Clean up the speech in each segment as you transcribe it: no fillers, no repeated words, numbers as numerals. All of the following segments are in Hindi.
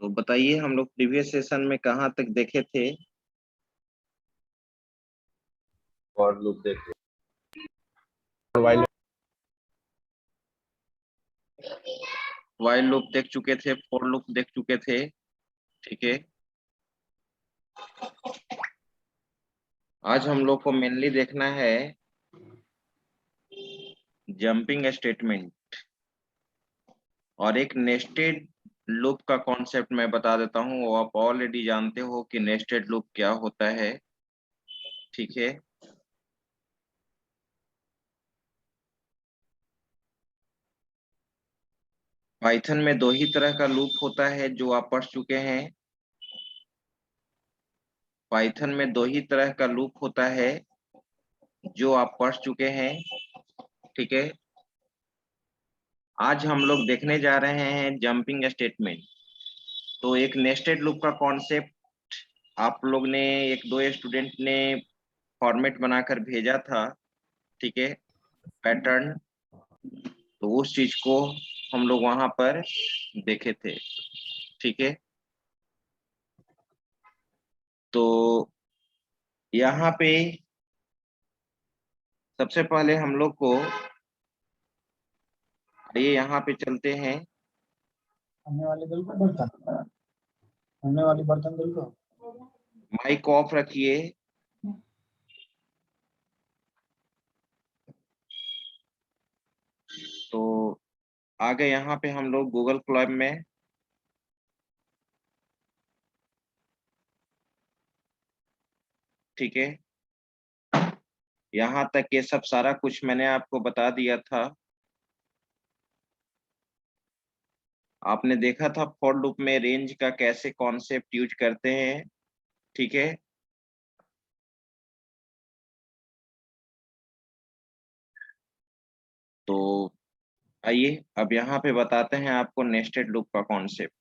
तो बताइए, हम लोग प्रीवियस सेशन में कहाँ तक देखे थे? फॉर लूप देखे, while व्हाइल लूप देख चुके थे, फॉर लूप देख चुके थे। ठीक है, आज हम लोग को मेनली देखना है जंपिंग स्टेटमेंट और एक नेस्टेड लूप का कॉन्सेप्ट मैं बता देता हूँ। वो आप ऑलरेडी जानते हो कि नेस्टेड लूप क्या होता है। ठीक है, पाइथन में दो ही तरह का लूप होता है जो आप पढ़ चुके हैं। पाइथन में दो ही तरह का लूप होता है जो आप पढ़ चुके हैं। ठीक है, आज हम लोग देखने जा रहे हैं जंपिंग स्टेटमेंट। तो एक नेस्टेड लूप का कॉन्सेप्ट आप लोग ने, एक दो स्टूडेंट ने फॉर्मेट बनाकर भेजा था। ठीक है, पैटर्न। तो उस चीज को हम लोग वहां पर देखे थे। ठीक है, तो यहाँ पे सबसे पहले हम लोग को, ये यहाँ पे चलते हैं। हमने वाले दल को बर्तन, हमने वाली बर्तन दल को माइक ऑफ रखिए। तो आगे यहाँ पे हम लोग गूगल क्रोम में ठीक है, यहाँ तक ये सब सारा कुछ मैंने आपको बता दिया था। आपने देखा था फॉर लूप में रेंज का कैसे कॉन्सेप्ट यूज करते हैं। ठीक है, तो आइए अब यहाँ पे बताते हैं आपको नेस्टेड लूप का concept.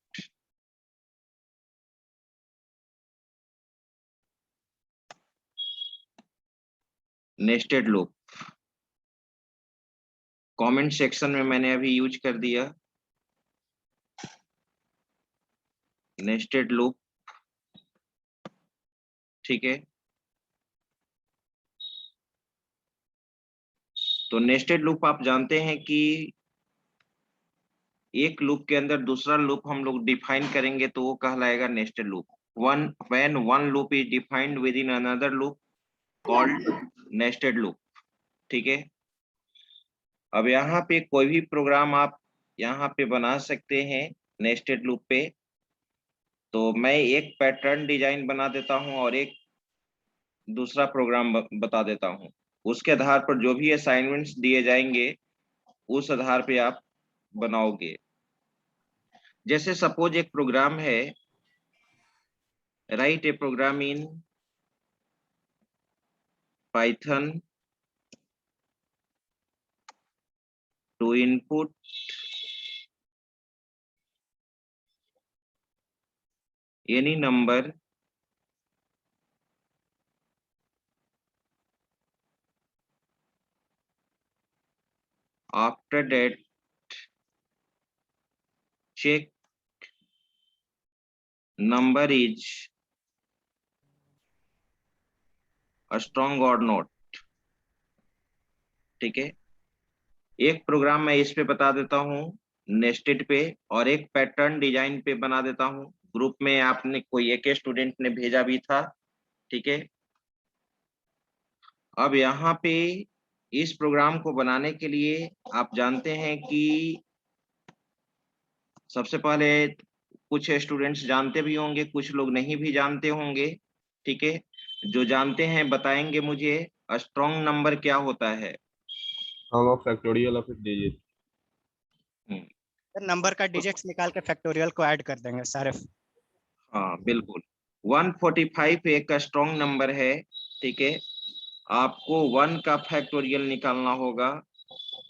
Nested loop comment section में मैंने अभी यूज कर दिया। नेस्टेड लूप, ठीक है। तो नेस्टेड लूप आप जानते हैं कि एक लूप के अंदर दूसरा लूप हम लोग डिफाइन करेंगे तो वो कहलाएगा nested loop. When one loop is defined with in another loop called nested loop. ठीक है, अब यहाँ पे कोई भी प्रोग्राम आप यहाँ पे बना सकते हैं नेस्टेड लूप पे। तो मैं एक पैटर्न डिजाइन बना देता हूँ और एक दूसरा प्रोग्राम बता देता हूँ। उसके आधार पर जो भी असाइनमेंट्स दिए जाएंगे उस आधार पे आप बनाओगे। जैसे सपोज एक प्रोग्राम है, write a program in Python to input any number after that check number is strong or not। ठीक है, एक प्रोग्राम मैं इस पे बता देता हूँ नेस्टेड पे, और एक पैटर्न डिजाइन पे बना देता हूँ। ग्रुप में आपने कोई एक स्टूडेंट ने भेजा भी था। ठीक है, अब यहाँ पे इस प्रोग्राम को बनाने के लिए आप जानते हैं कि सबसे पहले कुछ स्टूडेंट्स जानते भी होंगे, कुछ लोग नहीं भी जानते होंगे। ठीक है, जो जानते हैं बताएंगे मुझे स्ट्रॉन्ग नंबर क्या होता है। sum of factorial of its digit। Number का डिजिट्स निकाल के फैक्टोरियल को ऐड कर देंगे सारे। हाँ बिल्कुल, 145 एक स्ट्रॉन्ग नंबर है। ठीक है, आपको 1 का फैक्टोरियल निकालना होगा,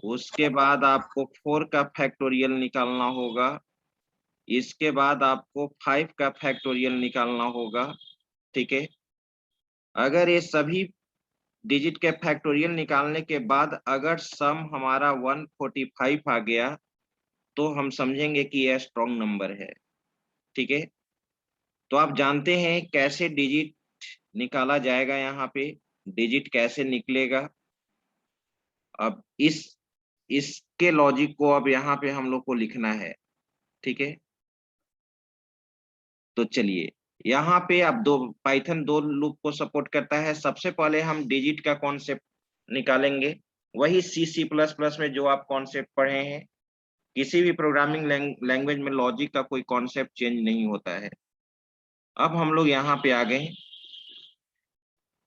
उसके बाद आपको 4 का फैक्टोरियल निकालना होगा, इसके बाद आपको 5 का फैक्टोरियल निकालना होगा। ठीक है, अगर ये सभी डिजिट के फैक्टोरियल निकालने के बाद अगर सम हमारा 145 आ गया तो हम समझेंगे कि यह स्ट्रॉन्ग नंबर है। ठीक है। तो आप जानते हैं कैसे डिजिट निकाला जाएगा, यहाँ पे डिजिट कैसे निकलेगा। अब इसके लॉजिक को अब यहाँ पे हम लोग को लिखना है, ठीक है। तो चलिए यहाँ पे अब पाइथन दो लूप को सपोर्ट करता है। सबसे पहले हम डिजिट का कॉन्सेप्ट निकालेंगे, वही C++ में जो आप कॉन्सेप्ट पढ़े हैं। किसी भी प्रोग्रामिंग लैंग्वेज में लॉजिक का कोई कॉन्सेप्ट चेंज नहीं होता है। अब हम लोग यहाँ पे आ गए,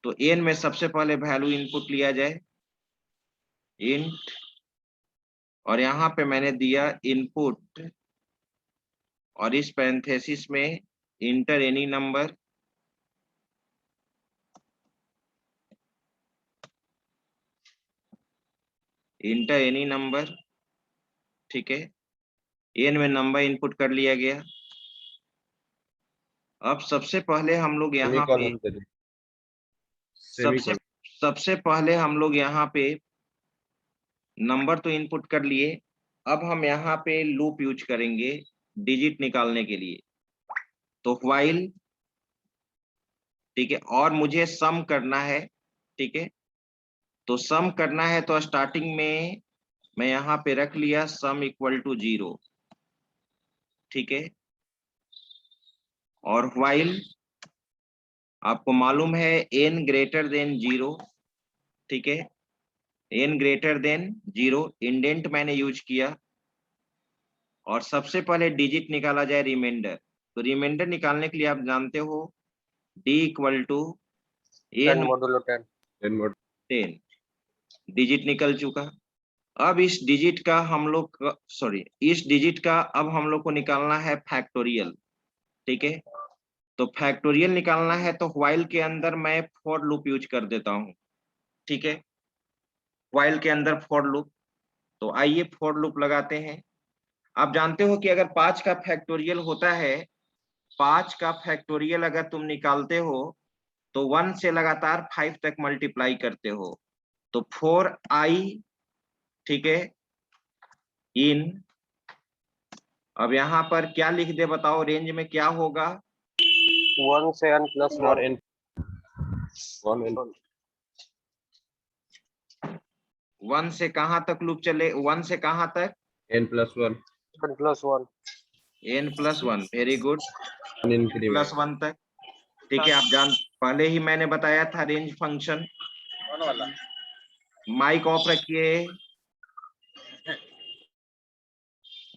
तो n में सबसे पहले वैल्यू इनपुट लिया जाए, इंट, और यहाँ पे मैंने दिया इनपुट, और इस पैरेंथेसिस में inter any number, inter any number, ठीक है। n में नंबर इनपुट कर लिया गया। अब सबसे पहले हम लोग यहाँ पे सेमीकोलन दे दो, सेमीकोलन। सबसे पहले हम लोग यहाँ पे नंबर तो इनपुट कर लिए। अब हम यहाँ पे लूप यूज करेंगे डिजिट निकालने के लिए। तो व्हाइल, ठीक है, और मुझे सम करना है, ठीक है। तो सम करना है तो स्टार्टिंग में मैं यहाँ पे रख लिया सम इक्वल टू 0, ठीक है। और व्हाइल आपको मालूम है n ग्रेटर देन 0, ठीक है, n ग्रेटर देन 0, इंडेंट मैंने यूज किया। और सबसे पहले डिजिट निकाला जाए रिमाइंडर। तो रिमाइंडर निकालने के लिए आप जानते हो d equal to n modulo 10 10, digit निकल चुका। अब इस डिजिट का हम लोग इस डिजिट का अब हम लोग को निकालना है फैक्टोरियल, ठीक है। तो फैक्टोरियल निकालना है तो व्हाइल के अंदर मैं फॉर लूप यूज कर देता हूं, ठीक है। व्हाइल के अंदर फॉर लूप, तो आइए फॉर लूप लगाते हैं। आप जानते हो कि अगर 5 का फैक्टोरियल होता है, 5 का फैक्टोरियल अगर तुम निकालते हो तो 1 से लगातार 5 तक मल्टीप्लाई करते हो। तो 4i, ठीक है, इन, अब यहाँ पर क्या लिख दे बताओ, रेंज में क्या होगा? 1 से n प्लस 1 1 से कहां तक लूप चले? 1 से कहां तक? n plus 1 n plus 1, very good, increment plus 1 तक, ठीक है। आप पहले ही मैंने बताया था रेंज फंक्शन। माइक ऑफ रखिए,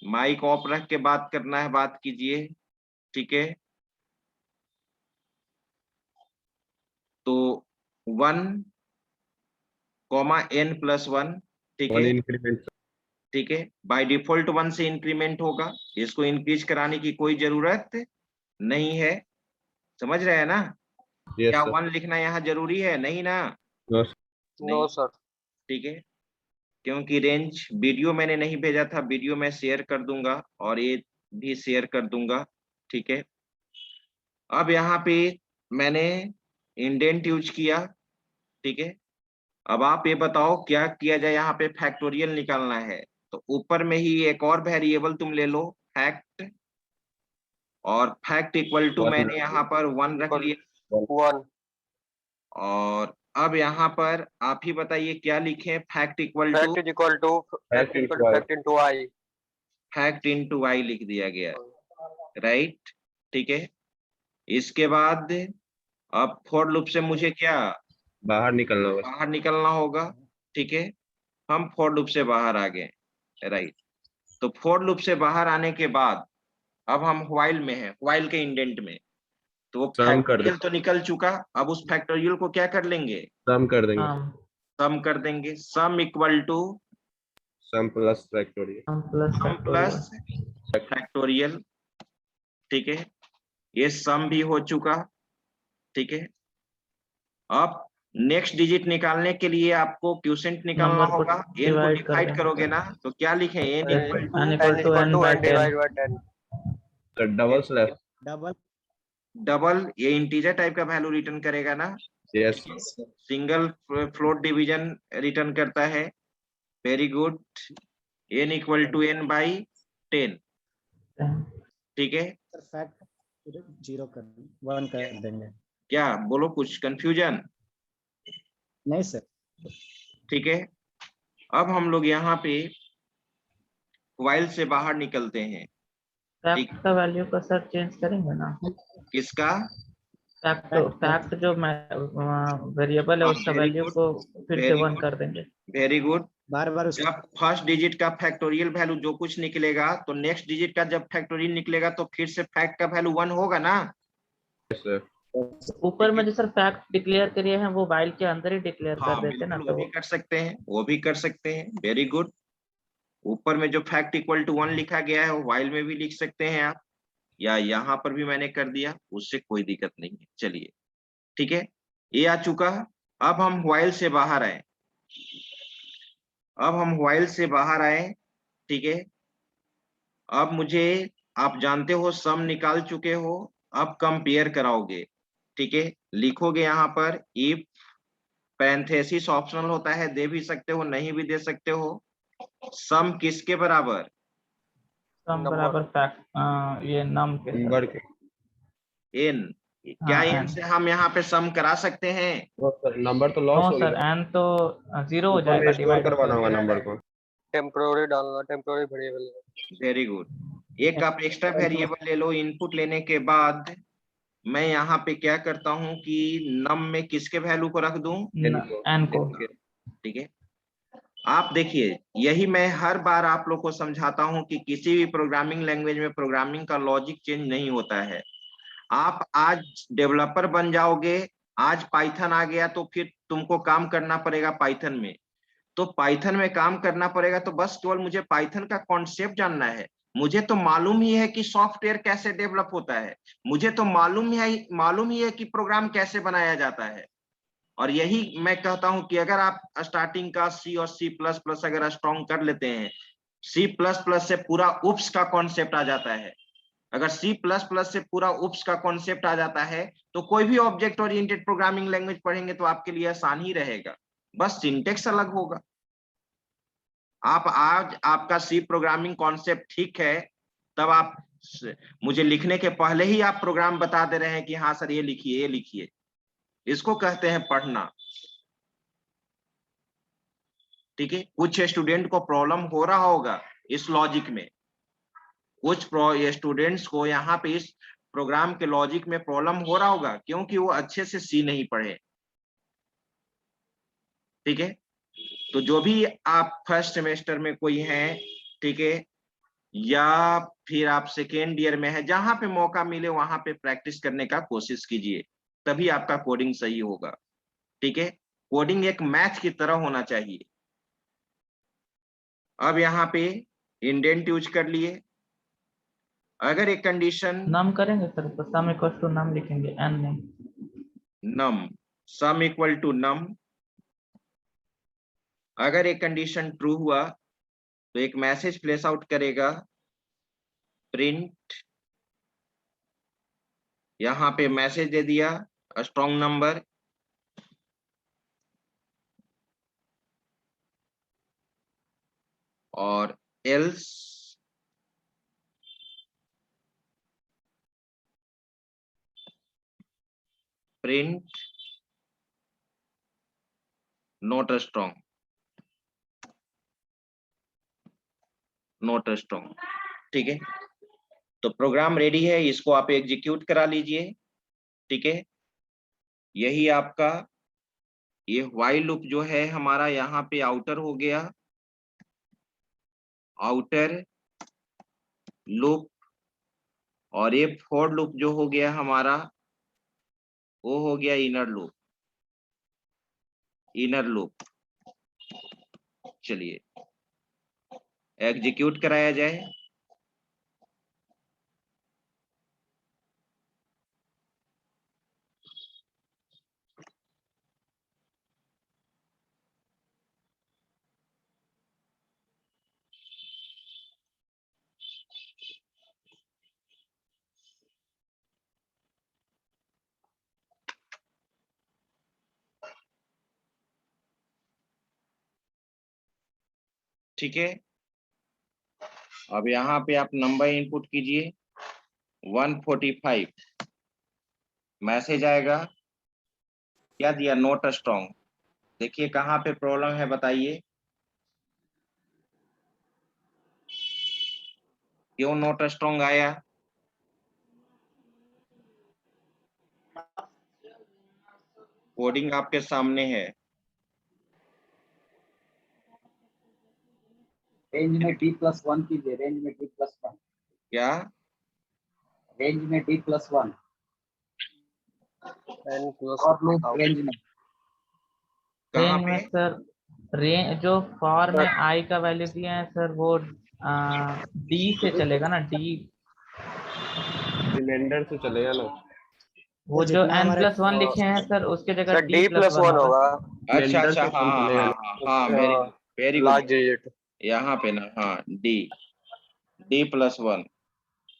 माइक ऑफ रख के बात करना है, बात कीजिए, ठीक है। तो 1, n प्लस 1, ठीक 1 है, इंक्रीमेंट। ठीक है। बाय डिफॉल्ट 1 से इंक्रीमेंट होगा, इसको इंक्रीज कराने की कोई जरूरत नहीं है, समझ रहे हैं ना? यस क्या सर। 1 लिखना यहाँ जरूरी है? नहीं ना? नो सर, ठीक है। क्योंकि रेंज वीडियो मैंने नहीं भेजा था, वीडियो मैं शेयर कर दूंगा और ये भी शेयर कर दूंगा, ठीक है। अब यहाँ पे मैंने इंडेंट यूज किया, ठीक है। अब आप ये बताओ क्या किया जाए, यहाँ पे फैक्टोरियल निकालना है। तो ऊपर में ही एक और वेरिएबल तुम ले लो, फैक्ट, और फैक्ट इक्वल टू मैंने यहाँ पर 1 रख लिया। 1 और अब यहाँ पर आप ही बताइए क्या लिखें? Fact equal to fact into i fact into y लिख दिया गया, राइट, ठीक है। इसके बाद अब फॉर लूप से मुझे क्या बाहर निकलना बस। बाहर निकलना होगा, ठीक है। हम फॉर लूप से बाहर आ गए, राइट। तो फॉर लूप से बाहर आने के बाद अब हम व्हाइल में है, व्हाइल के इंडेंट में। तो वो सम कर फैक्टोरियल तो निकल चुका, अब उस फैक्टोरियल को क्या कर लेंगे? सम कर देंगे। सम कर देंगे। Sum equal to sum plus factorial sum plus factorial, ठीक है। ये सम भी हो चुका, ठीक है। अब नेक्स्ट डिजिट निकालने के लिए आपको क्वोशिएंट निकालना होगा। n को डिवाइड करोगे ना, तो क्या लिखें? n equal to double slash. Double, ये इंटीजर टाइप का वैल्यू रिटर्न करेगा ना? Yes single float division return करता है, very good. n equal to n by 10, ठीक है। जीरो कर 1 कर देंगे। क्या बोलो, कुछ कंफ्यूजन? नहीं सर। ठीक है, अब हम लोग यहाँ पे वाइल से बाहर निकलते हैं। ठीक, फैक्ट का वैल्यू का सर चेंज करेंगे ना? किसका? फैक्ट जो वेरिएबल है उसका वेरी वैल्यू गुड, को फिर से वेरी 1 गुड, कर देंगे। Very good. बार बार उस जब फर्स्ट डिजिट का फैक्टोरियल वैल्यू जो कुछ निकलेगा, तो नेक्स्ट डिजिट का जब फैक्टोरियल निकलेगा तो फिर से फैक्ट का वैल्यू 1 होगा ना। Yes, sir. ऊपर में जो सर फैक्ट डिक्लेयर करिए हैं वो वाइल के अंदर ही डिक्लेयर कर हाँ देते ना, बिल्कुल, तो वो भी कर सकते हैं, वो भी कर सकते हैं। Very good. ऊपर में जो फैक्ट इक्वल टू 1 लिखा गया है वो वाइल में भी लिख सकते हैं आप, या यहाँ पर भी मैंने कर दिया, उससे कोई दिक्कत नहीं है। चलिए ठीक है, ये आ चुका। अब हम वाइल से बाहर आए, अब हम वाइल से बाहर आए। ठीक है, अब मुझे, आप जानते हो सम निकाल चुके हो, अब कंपेयर कराओगे। ठीक है, लिखोगे यहाँ पर इफ, पैरेंथेसिस ऑप्शनल होता है, दे भी सकते हो नहीं भी दे सकते हो। सम किसके बराबर? सम बराबर फैक्ट ये नम के Number सर। के एन। क्या हाँ, एन n। से हम यहाँ पे सम करा सकते हैं? नंबर तो लॉस नो हो सर, गया, n तो 0 हो ऊपर जाएगा, में स्टोर डिवाइड होते करवाना होगा होते। नंबर को। टेम्पोररी डालना, टेम्पोररी वेरिएबल। Very good. एक आप एक्स्ट्रा वेरिएबल ले लो, इनपुट लेने के बाद मैं यहाँ पे क्या करता हूँ कि नम में किसके वैल्यू को रख दूं? n को। ठीक है, आप देखिए, यही मैं हर बार आप लोग को समझाता हूं कि किसी भी प्रोग्रामिंग लैंग्वेज में प्रोग्रामिंग का लॉजिक चेंज नहीं होता है। आप आज डेवलपर बन जाओगे, आज पाइथन आ गया तो फिर तुमको काम करना पड़ेगा पाइथन में, तो पाइथन में काम करना पड़ेगा, तो बस केवल मुझे पाइथन का कॉन्सेप्ट जानना है। मुझे तो मालूम ही है कि सॉफ्टवेयर कैसे डेवलप होता है, मुझे तो मालूम ही है कि प्रोग्राम कैसे बनाया जाता है। और यही मैं कहता हूं कि अगर आप स्टार्टिंग का सी और सी प्लस प्लस अगर स्ट्रॉन्ग कर लेते हैं, सी प्लस प्लस से पूरा उप्स का कॉन्सेप्ट आ जाता है। अगर सी प्लस प्लस से पूरा उप्स का कॉन्सेप्ट आ जाता है, तो कोई भी ऑब्जेक्ट ओरिएंटेड प्रोग्रामिंग लैंग्वेज पढ़ेंगे तो आपके लिए आसान ही रहेगा, बस सिंटेक्स अलग होगा। आप आज आपका सी प्रोग्रामिंग कॉन्सेप्ट ठीक है, तब आप मुझे लिखने के पहले ही आप प्रोग्राम बता दे रहे हैं कि हाँ सर ये लिखिए, ये लिखिए। इसको कहते हैं पढ़ना। ठीक है, कुछ स्टूडेंट को प्रॉब्लम हो रहा होगा इस लॉजिक में, कुछ स्टूडेंट्स को यहाँ पे इस प्रोग्राम के लॉजिक में प्रॉब्लम हो रहा होगा क्योंकि वो अच्छे से सी नहीं पढ़े। ठीक है, तो जो भी आप फर्स्ट सेमेस्टर में कोई हैं, ठीक है, या फिर आप सेकेंड ईयर में है, जहां पे मौका मिले वहां पे प्रैक्टिस करने का कोशिश कीजिए, तभी आपका कोडिंग सही होगा। ठीक है, कोडिंग एक मैथ की तरह होना चाहिए। अब यहाँ पे इंडेंट यूज कर लिए। अगर एक कंडीशन नम करेंगे सर, तो सम इक्वल टू नम लिखेंगे, n नहीं। नम, सम इक्वल टू नम, अगर एक कंडीशन ट्रू हुआ तो एक मैसेज प्लेस आउट करेगा, प्रिंट, यहाँ पे मैसेज दे दिया स्ट्रॉन्ग नंबर, और else print not strong, not strong. ठीक है, तो प्रोग्राम रेडी है, इसको आप एग्जीक्यूट करा लीजिए। ठीक है, यही आपका ये व्हाइल लूप जो है हमारा यहाँ पे आउटर हो गया, आउटर लूप, और ये फॉर लूप जो हो गया हमारा वो हो गया इनर लूप, इनर लूप। चलिए एग्जीक्यूट कराया जाए। ठीक है, अब यहाँ पे आप नंबर इनपुट कीजिए, 145 मैसेज आएगा, क्या दिया, नोट स्ट्रॉन्ग। देखिए कहाँ पे प्रॉब्लम है बताइए, क्यों नोट स्ट्रॉन्ग आया? कोडिंग आपके सामने है। रेंज में D+1 कीजिए, रेंज में D+1, क्या रेंज में D+1 n plus और लूप रेंज में। कहाँ रेंज पे? में सर, रेंज जो फॉर में आई का वैल्यू दिए हैं सर, वो डी से चलेगा ना, डी। रिमाइंडर से चलेगा ना। वो जो जितना हमारे n+1 लिखे हैं सर, उसके जगह सर d+1 D+1 होगा। होगा। अच्छा रिमाइंडर अच्छा, से हाँ कम हाँ चलेगा हाँ ना। हाँ हाँ, वेरी गुड। Last digit. यहाँ पे ना, हाँ D+1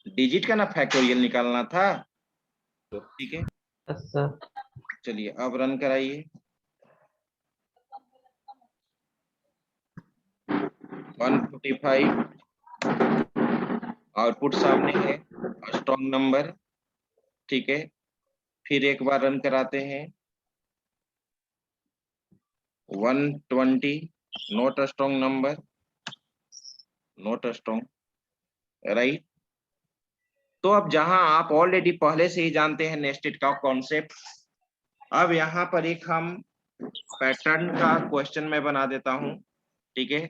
डिजिट का ना फैक्टोरियल निकालना था। ठीक है, यस सर। चलिए अब रन कराइए। 145 आउटपुट सामने है, स्ट्रॉन्ग नंबर। ठीक है, फिर एक बार रन कराते हैं। 120 note strong number, note strong, right. तो अब जहां आप ऑलरेडी पहले से ही जानते हैं नेस्टेड का कॉन्सेप्ट, अब यहाँ पर एक हम पैटर्न का क्वेश्चन मैं बना देता हूं। ठीक है,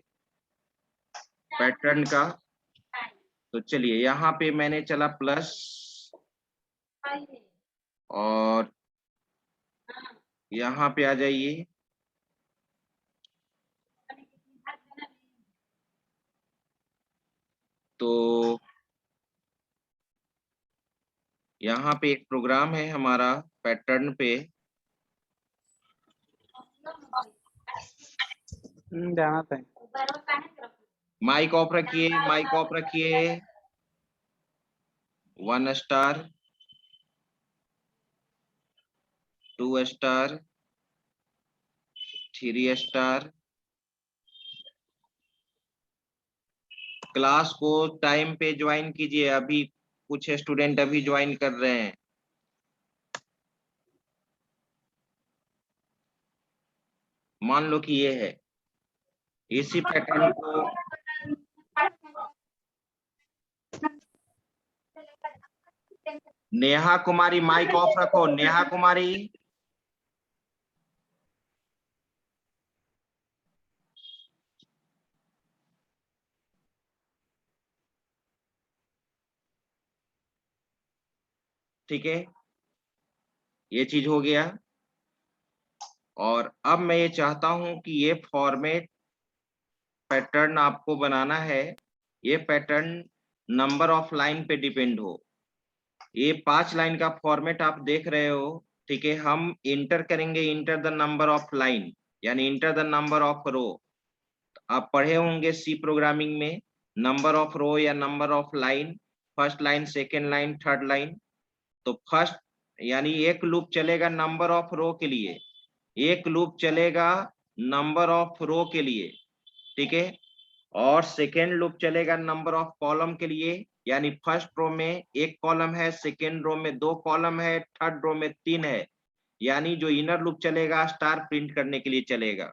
पैटर्न का, तो चलिए यहाँ पे मैंने चला प्लस, और यहाँ पे आ जाइए। तो यहाँ पे एक प्रोग्राम है हमारा पैटर्न पे, जाना था। माइक ऑफ रखिए, माइक ऑफ रखिए। 1 स्टार, 2 स्टार, 3 स्टार। क्लास को टाइम पे ज्वाइन कीजिए, अभी कुछ स्टूडेंट अभी ज्वाइन कर रहे हैं। मान लो कि ये है, इसी पैटर्न को नेहा कुमारी माइक ऑफ रखो, नेहा कुमारी। ठीक है, ये चीज हो गया। और अब मैं ये चाहता हूं कि ये फॉर्मेट पैटर्न आपको बनाना है, ये पैटर्न नंबर ऑफ लाइन पे डिपेंड हो। ये 5 लाइन का फॉर्मेट आप देख रहे हो। ठीक है, हम इंटर करेंगे, enter the number of line, यानी इंटर द नंबर ऑफ रो। आप पढ़े होंगे सी प्रोग्रामिंग में, नंबर ऑफ रो या number of line, first line, second line, third line. तो फर्स्ट यानी एक लूप चलेगा नंबर ऑफ रो के लिए, एक लूप चलेगा नंबर ऑफ रो के लिए। ठीक है, और सेकेंड लूप चलेगा नंबर ऑफ कॉलम के लिए, यानी फर्स्ट रो में 1 कॉलम है, सेकेंड रो में 2 कॉलम है, थर्ड रो में 3 है। यानी जो इनर लूप चलेगा स्टार प्रिंट करने के लिए चलेगा।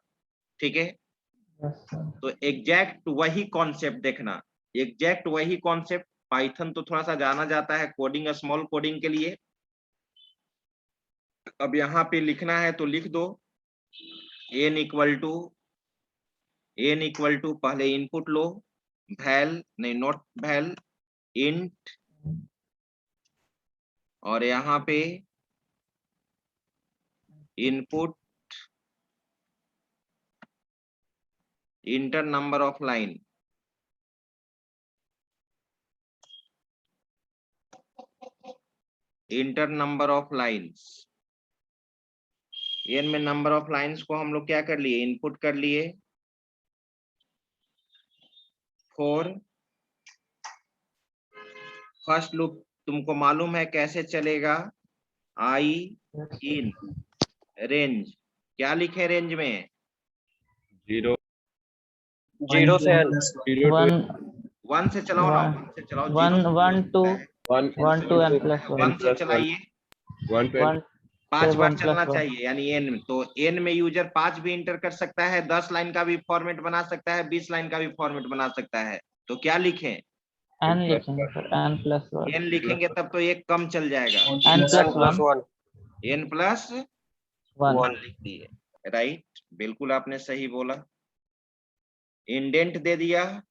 ठीक है, यस सर। तो एग्जैक्ट वही कॉन्सेप्ट देखना, एग्जैक्ट वही कॉन्सेप्ट। पाइथन तो थोड़ा सा जाना जाता है कोडिंग, स्मॉल कोडिंग के लिए। अब यहाँ पे लिखना है तो लिख दो, n इक्वल टू पहले इनपुट लो, वैल नहीं, नॉट वैल, इंट, और यहाँ पे input enter number of line, enter number of lines. N में नंबर ऑफ लाइंस को हम लोग क्या कर लिए, इनपुट कर लिए। 4 फर्स्ट लूप तुमको मालूम है कैसे चलेगा, आई इन रेंज, क्या लिखे रेंज में, 0 0 से n। 0 to 1 1 से चलाओ ना, 1 से चलाओ, 0 1 1 2 1 1 to n plus 1 1 से चलाइए, 120 1 5 से बार 1 चलना plus 1 चाहिए, यानी n, तो n में यूजर 5 भी इंटर कर सकता है, 10 लाइन का भी फॉर्मेट बना सकता है, 20 लाइन का भी फॉर्मेट बना सकता है। तो क्या लिखें? n लिखेंगे सर, n plus 1 n लिखेंगे तब तो एक कम चल जाएगा, n plus plus 1 one n plus 1 1 लिख दिए। राइट, बिल्कुल आपने सही बोला। इंडेंट दे दिया,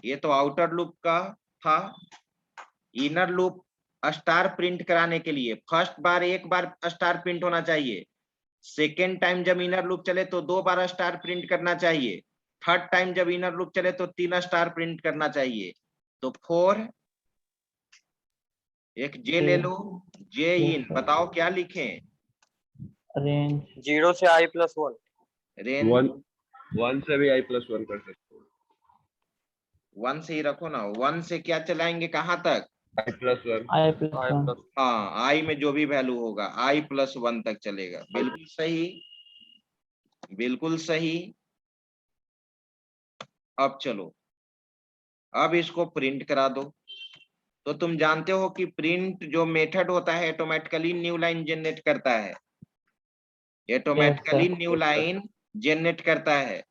ये तो आउटर लूप का था। इनर लूप स्टार प्रिंट कराने के लिए फर्स्ट बार एक बार स्टार प्रिंट होना चाहिए, सेकेंड टाइम जब इनर लूप चले तो 2 बार स्टार प्रिंट करना चाहिए, थर्ड टाइम जब इनर लूप चले तो 3 स्टार प्रिंट करना चाहिए। तो 4, एक जे ले लो, जे इन, बताओ क्या लिखें? रेंज 0 से i प्लस 1 रेंज 1 से भी i+1 कर सकते हो। 1 से ही रखो ना, 1 से क्या चलाएंगे कहां तक? i+1 i plus i 1 plus हाँ, आई में जो भी वैल्यू होगा i+1 तक चलेगा। बिल्कुल सही, बिल्कुल सही। अब चलो, अब इसको प्रिंट करा दो। तो तुम जानते हो कि प्रिंट जो मेथड होता है ऑटोमेटिकली न्यू लाइन जनरेट करता है, ऑटोमेटिकली न्यू लाइन जनरेट करता है।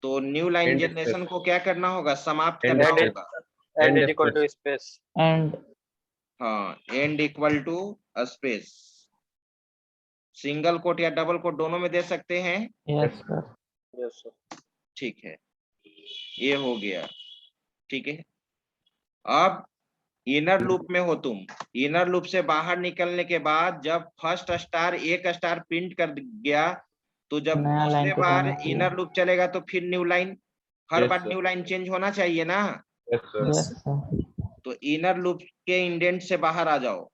तो new line End generation space. को क्या करना होगा? समाप्त End करना space. होगा। And End is equal to space and हाँ, and equal to space, single quote या डबल कोट दोनों में दे सकते हैं। yes sir यस सर ठीक है, ये हो गया। ठीक है, अब इनर लूप में हो तुम, इनर लूप से बाहर निकलने के बाद जब फर्स्ट स्टार एक स्टार प्रिंट कर गया, तो जब नया लाइन दूसरे पे बार जाना चाहिए। इनर लूप चलेगा तो फिर न्यू लाइन, हर Yes, बार sir. न्यू लाइन चेंज होना चाहिए ना। Yes, sir. yes sir तो इनर लूप के इंडेंट से बाहर आ जाओ।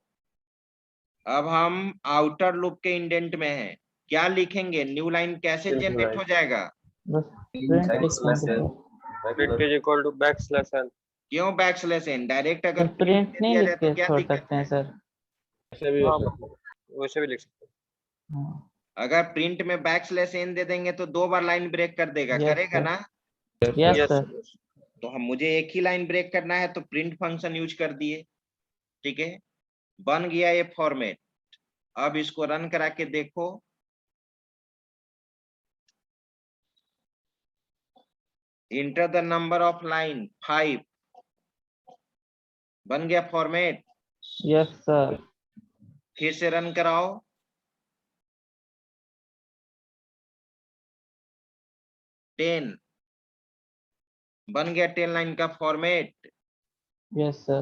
अब हम आउटर लूप के इंडेंट में हैं, क्या लिखेंगे? न्यू लाइन कैसे New जनरेट line. हो जाएगा? बस प्रिंट लिखेंगे sir. Print is equal to back slash n क्यों बैकस्लैश एन? डायरेक्ट अगर तो प्रिंट प्रिंट दे नहीं दिया लिख जाए तो के क्या छोड़ दिक्कत सकते है? हैं सर। ऐसे भी हो हाँ सकता है। वैसे भी लिख सकते हाँ अगर प्रिंट में बैकस्लैश एन दे देंगे तो 2 बार लाइन ब्रेक कर देगा, Yes, करेगा sir. ना? Yes, हैं yes यस sir सर तो हम, मुझे एक ही लाइन ब्रेक करना है तो प्रिंट फंक्शन यूज कर दिए। ठीक है, बन गया ये फॉर्मेट। अब इसको रन करा के देखो, enter the number of line 5, बन गया फॉर्मेट। yes sir फिर से रन कराओ, 10, बन गया 10 लाइन का फॉर्मेट। yes sir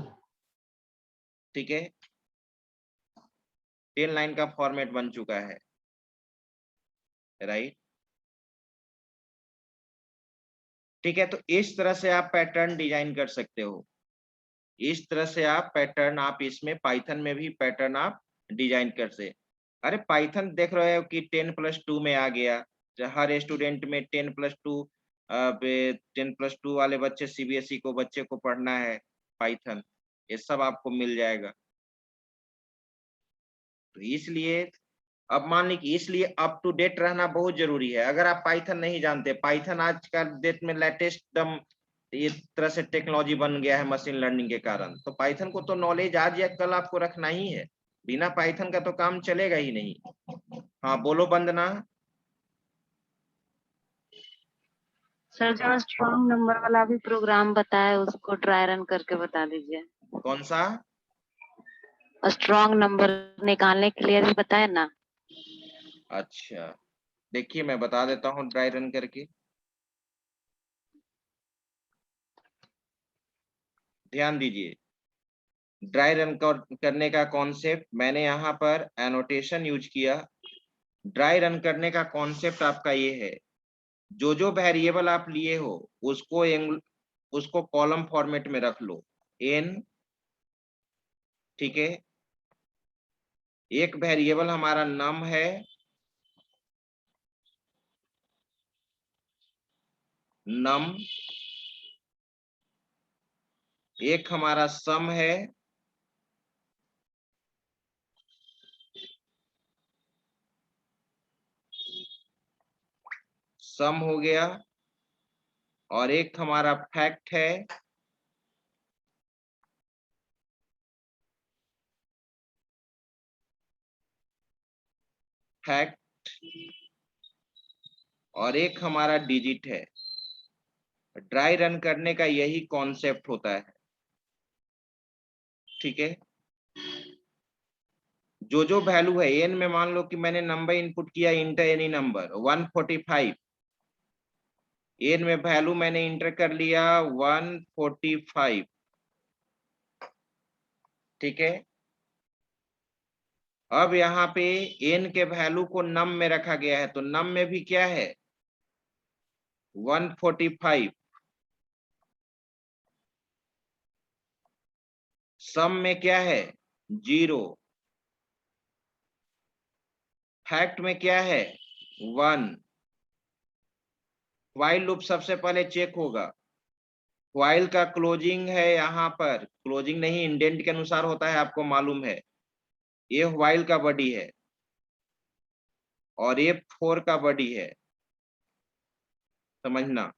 ठीक है, 10 लाइन का फॉर्मेट बन चुका है। राइट, ठीक है। तो इस तरह से आप पैटर्न डिजाइन कर सकते हो, इस तरह से आप पैटर्न, आप इसमें पाइथन में भी पैटर्न आप डिजाइन कर से। अरे पाइथन देख रहे हो कि 10+2 में आ गया, हर स्टूडेंट में 10+2, 10+2 वाले बच्चे सीबीएसई को बच्चे को पढ़ना है पाइथन, ये सब आपको मिल जाएगा। तो इसलिए अब मान लीजिए, इसलिए अप टू डेट रहना बहुत जरूरी है। अगर आप पाइथन नहीं जानते, पाइथन आज का डेट में लेटेस्ट दम ये तरह से टेक्नोलॉजी बन गया है मशीन लर्निंग के कारण, तो पाइथन को तो नॉलेज आज या कल आपको रखना ही है, बिना पाइथन का तो काम चलेगा ही नहीं। हाँ बोलो वंदना। सर जो स्ट्रॉन्ग नंबर वाला भी प्रोग्राम बताया उसको ट्राई रन करके बता दीजिए। कौन सा? स्ट्रॉन्ग नंबर निकालने के लिए भी बताया ना। अच्छा, देखिए मैं बता देता हूँ ड्राई रन करके, ध्यान दीजिए। ड्राई रन करने का कॉन्सेप्ट मैंने यहाँ पर एनोटेशन यूज किया। ड्राई रन करने का कॉन्सेप्ट आपका ये है, जो जो वेरिएबल आप लिए हो उसको कॉलम फॉर्मेट में रख लो, n। ठीक है, एक वेरिएबल हमारा नम है, नम, एक हमारा सम है, सम हो गया, और एक हमारा फैक्ट है, फैक्ट और एक हमारा डिजिट है। ड्राई रन करने का यही कॉन्सेप्ट होता है, ठीक है। जो जो वैल्यू है एन में, मान लो कि मैंने नंबर इनपुट किया इंटर एनी नंबर 145, एन में वैल्यू मैंने इंटर कर लिया 145, ठीक है। अब यहाँ पे एन के वैल्यू को नम में रखा गया है, तो नम में भी क्या है 145, सम में क्या है 0, फैक्ट में क्या है 1। व्हाइल लूप सबसे पहले चेक होगा, व्हाइल का क्लोजिंग है यहाँ पर, क्लोजिंग नहीं इंडेंट के अनुसार होता है, आपको मालूम है। ये व्हाइल का बॉडी है और ये 4 का बॉडी है, समझना।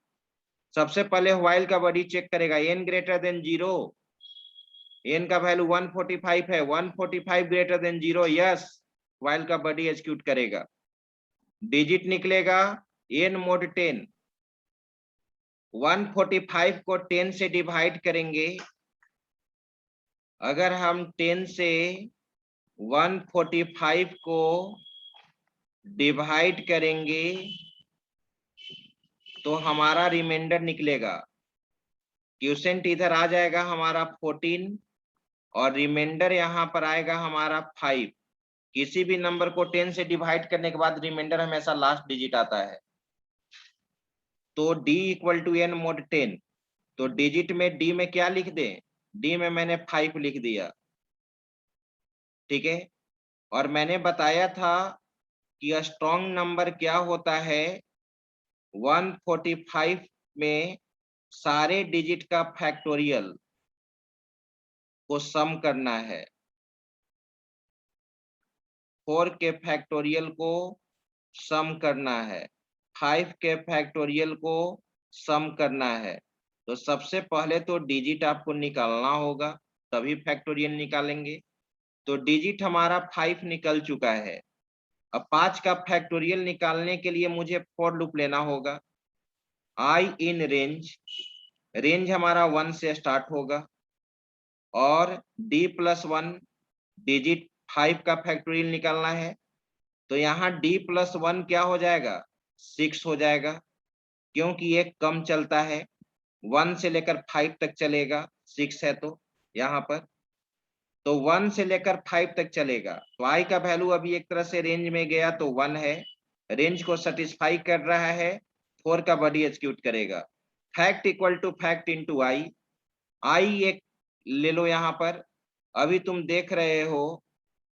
सबसे पहले व्हाइल का बॉडी चेक करेगा, n ग्रेटर देन 0, n का वैल्यू 145 है, 145 ग्रेटर देन 0, यस, व्हाइल का बॉडी एग्जीक्यूट करेगा। डिजिट निकलेगा n mod 10, 145 को 10 से डिवाइड करेंगे। अगर हम 10 से 145 को डिवाइड करेंगे तो हमारा रिमाइंडर निकलेगा, क्वोशिएंट इधर आ जाएगा हमारा 14 और रिमाइंडर यहाँ पर आएगा हमारा 5। किसी भी नंबर को 10 से डिवाइड करने के बाद रिमाइंडर हमेशा लास्ट डिजिट आता है। तो d equal to n mod 10, तो डिजिट में d में क्या लिख दें, d में मैंने 5 लिख दिया, ठीक है। और मैंने बताया था कि स्ट्रॉन्ग नंबर क्या होता है, 145 में सारे डिजिट का फैक्टोरियल को सम करना है, 4 के फैक्टोरियल को सम करना है, 5 के फैक्टोरियल को सम करना है। तो सबसे पहले तो डिजिट आपको निकालना होगा, तभी फैक्टोरियल निकालेंगे। तो डिजिट हमारा 5 निकल चुका है। अब 5 का फैक्टोरियल निकालने के लिए मुझे फॉर लूप लेना होगा। आई इन रेंज, रेंज हमारा 1 से स्टार्ट होगा और d+1 डिजिट 5 का फैक्टोरियल निकालना है। तो यहाँ d+1 क्या हो जाएगा 6 हो जाएगा, क्योंकि एक कम चलता है, 1 से लेकर 5 तक चलेगा, 6 है तो यहाँ पर, तो 1 से लेकर 5 तक चलेगा। तो i का वैल्यू अभी एक तरह से रेंज में गया तो 1 है, रेंज को सेटिस्फाई कर रहा है, 4 का बॉडी एग्जीक्यूट करेगा। Fact equal to fact into I, I एक ले लो यहाँ पर। अभी तुम देख रहे हो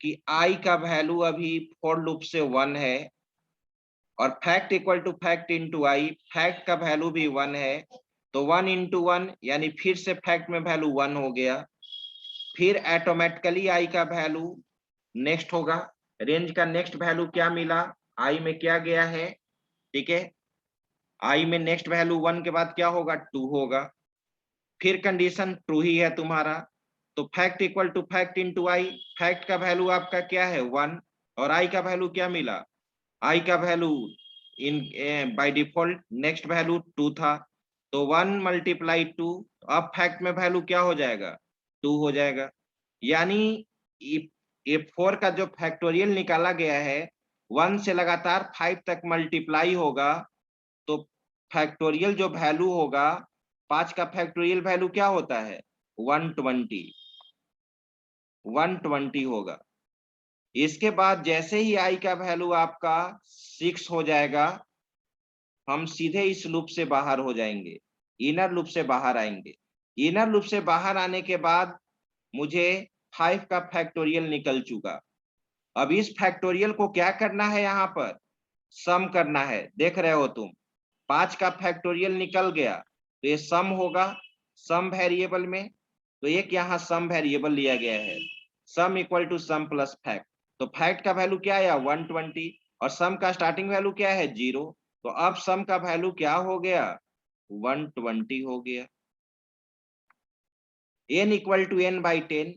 कि i का वैल्यू अभी फॉर लूप से 1 है और fact equal to fact into i, fact का वैल्यू भी 1 है, तो 1 इंटू 1 यानी फिर से फैक्ट में वैल्यू 1 हो गया, फिर ऑटोमेटिकली आई का वैल्यू नेक्स्ट होगा। रेंज का नेक्स्ट वैल्यू क्या मिला, आई में क्या गया है, ठीक है, आई में नेक्स्ट वैल्यू 1 के बाद क्या होगा 2 होगा, फिर कंडीशन ट्रू ही है तुम्हारा। तो fact equal to fact into i, fact का वैल्यू आपका क्या है 1 और आई का वैल्यू क्या मिला, आई का value in by default next value 2 था, तो 1 मल्टीप्लाई 2, अब फैक्ट में वैल्यू क्या हो जाएगा 2 हो जाएगा। यानी ये 4 का जो फैक्टोरियल निकाला गया है 1 से लगातार 5 तक मल्टीप्लाई होगा, तो फैक्टोरियल जो वैल्यू होगा 5 का फैक्टोरियल वैल्यू क्या होता है 120 होगा। इसके बाद जैसे ही आई का वैल्यू आपका 6 हो जाएगा, हम सीधे इस लूप से बाहर हो जाएंगे, इनर लूप से बाहर आएंगे। इनर लूप से बाहर आने के बाद मुझे 5 का फैक्टोरियल निकल चुका। अब इस फैक्टोरियल को क्या करना है, यहाँ पर सम करना है। देख रहे हो तुम 5 का फैक्टोरियल निकल गया तो ये सम होगा, सम वेरिएबल में, तो एक यहाँ सम वेरिएबल लिया गया है, sum equal to sum plus fact. तो फैक्ट का वैल्यू क्या आया 120 और सम का स्टार्टिंग वैल्यू क्या है 0, तो अब सम का वैल्यू क्या हो गया 120 हो गया। n equal to n by 10,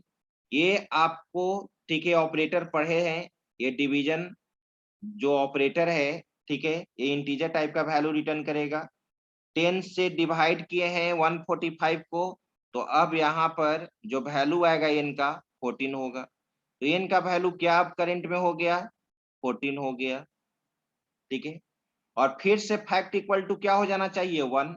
ये आपको ठीक है ऑपरेटर पढ़े हैं, ये डिवीजन जो ऑपरेटर है, ठीक है, ये इंटीजर टाइप का वैल्यू रिटर्न करेगा। 10 से डिवाइड किए हैं 145 को, तो अब यहाँ पर जो वैल्यू आएगा n का 14 होगा। तो n का वैल्यू क्या अब करंट में हो गया, 14 हो गया, ठीक है। और फिर से फैक्ट इक्वल टू क्या हो जाना चाहिए, 1।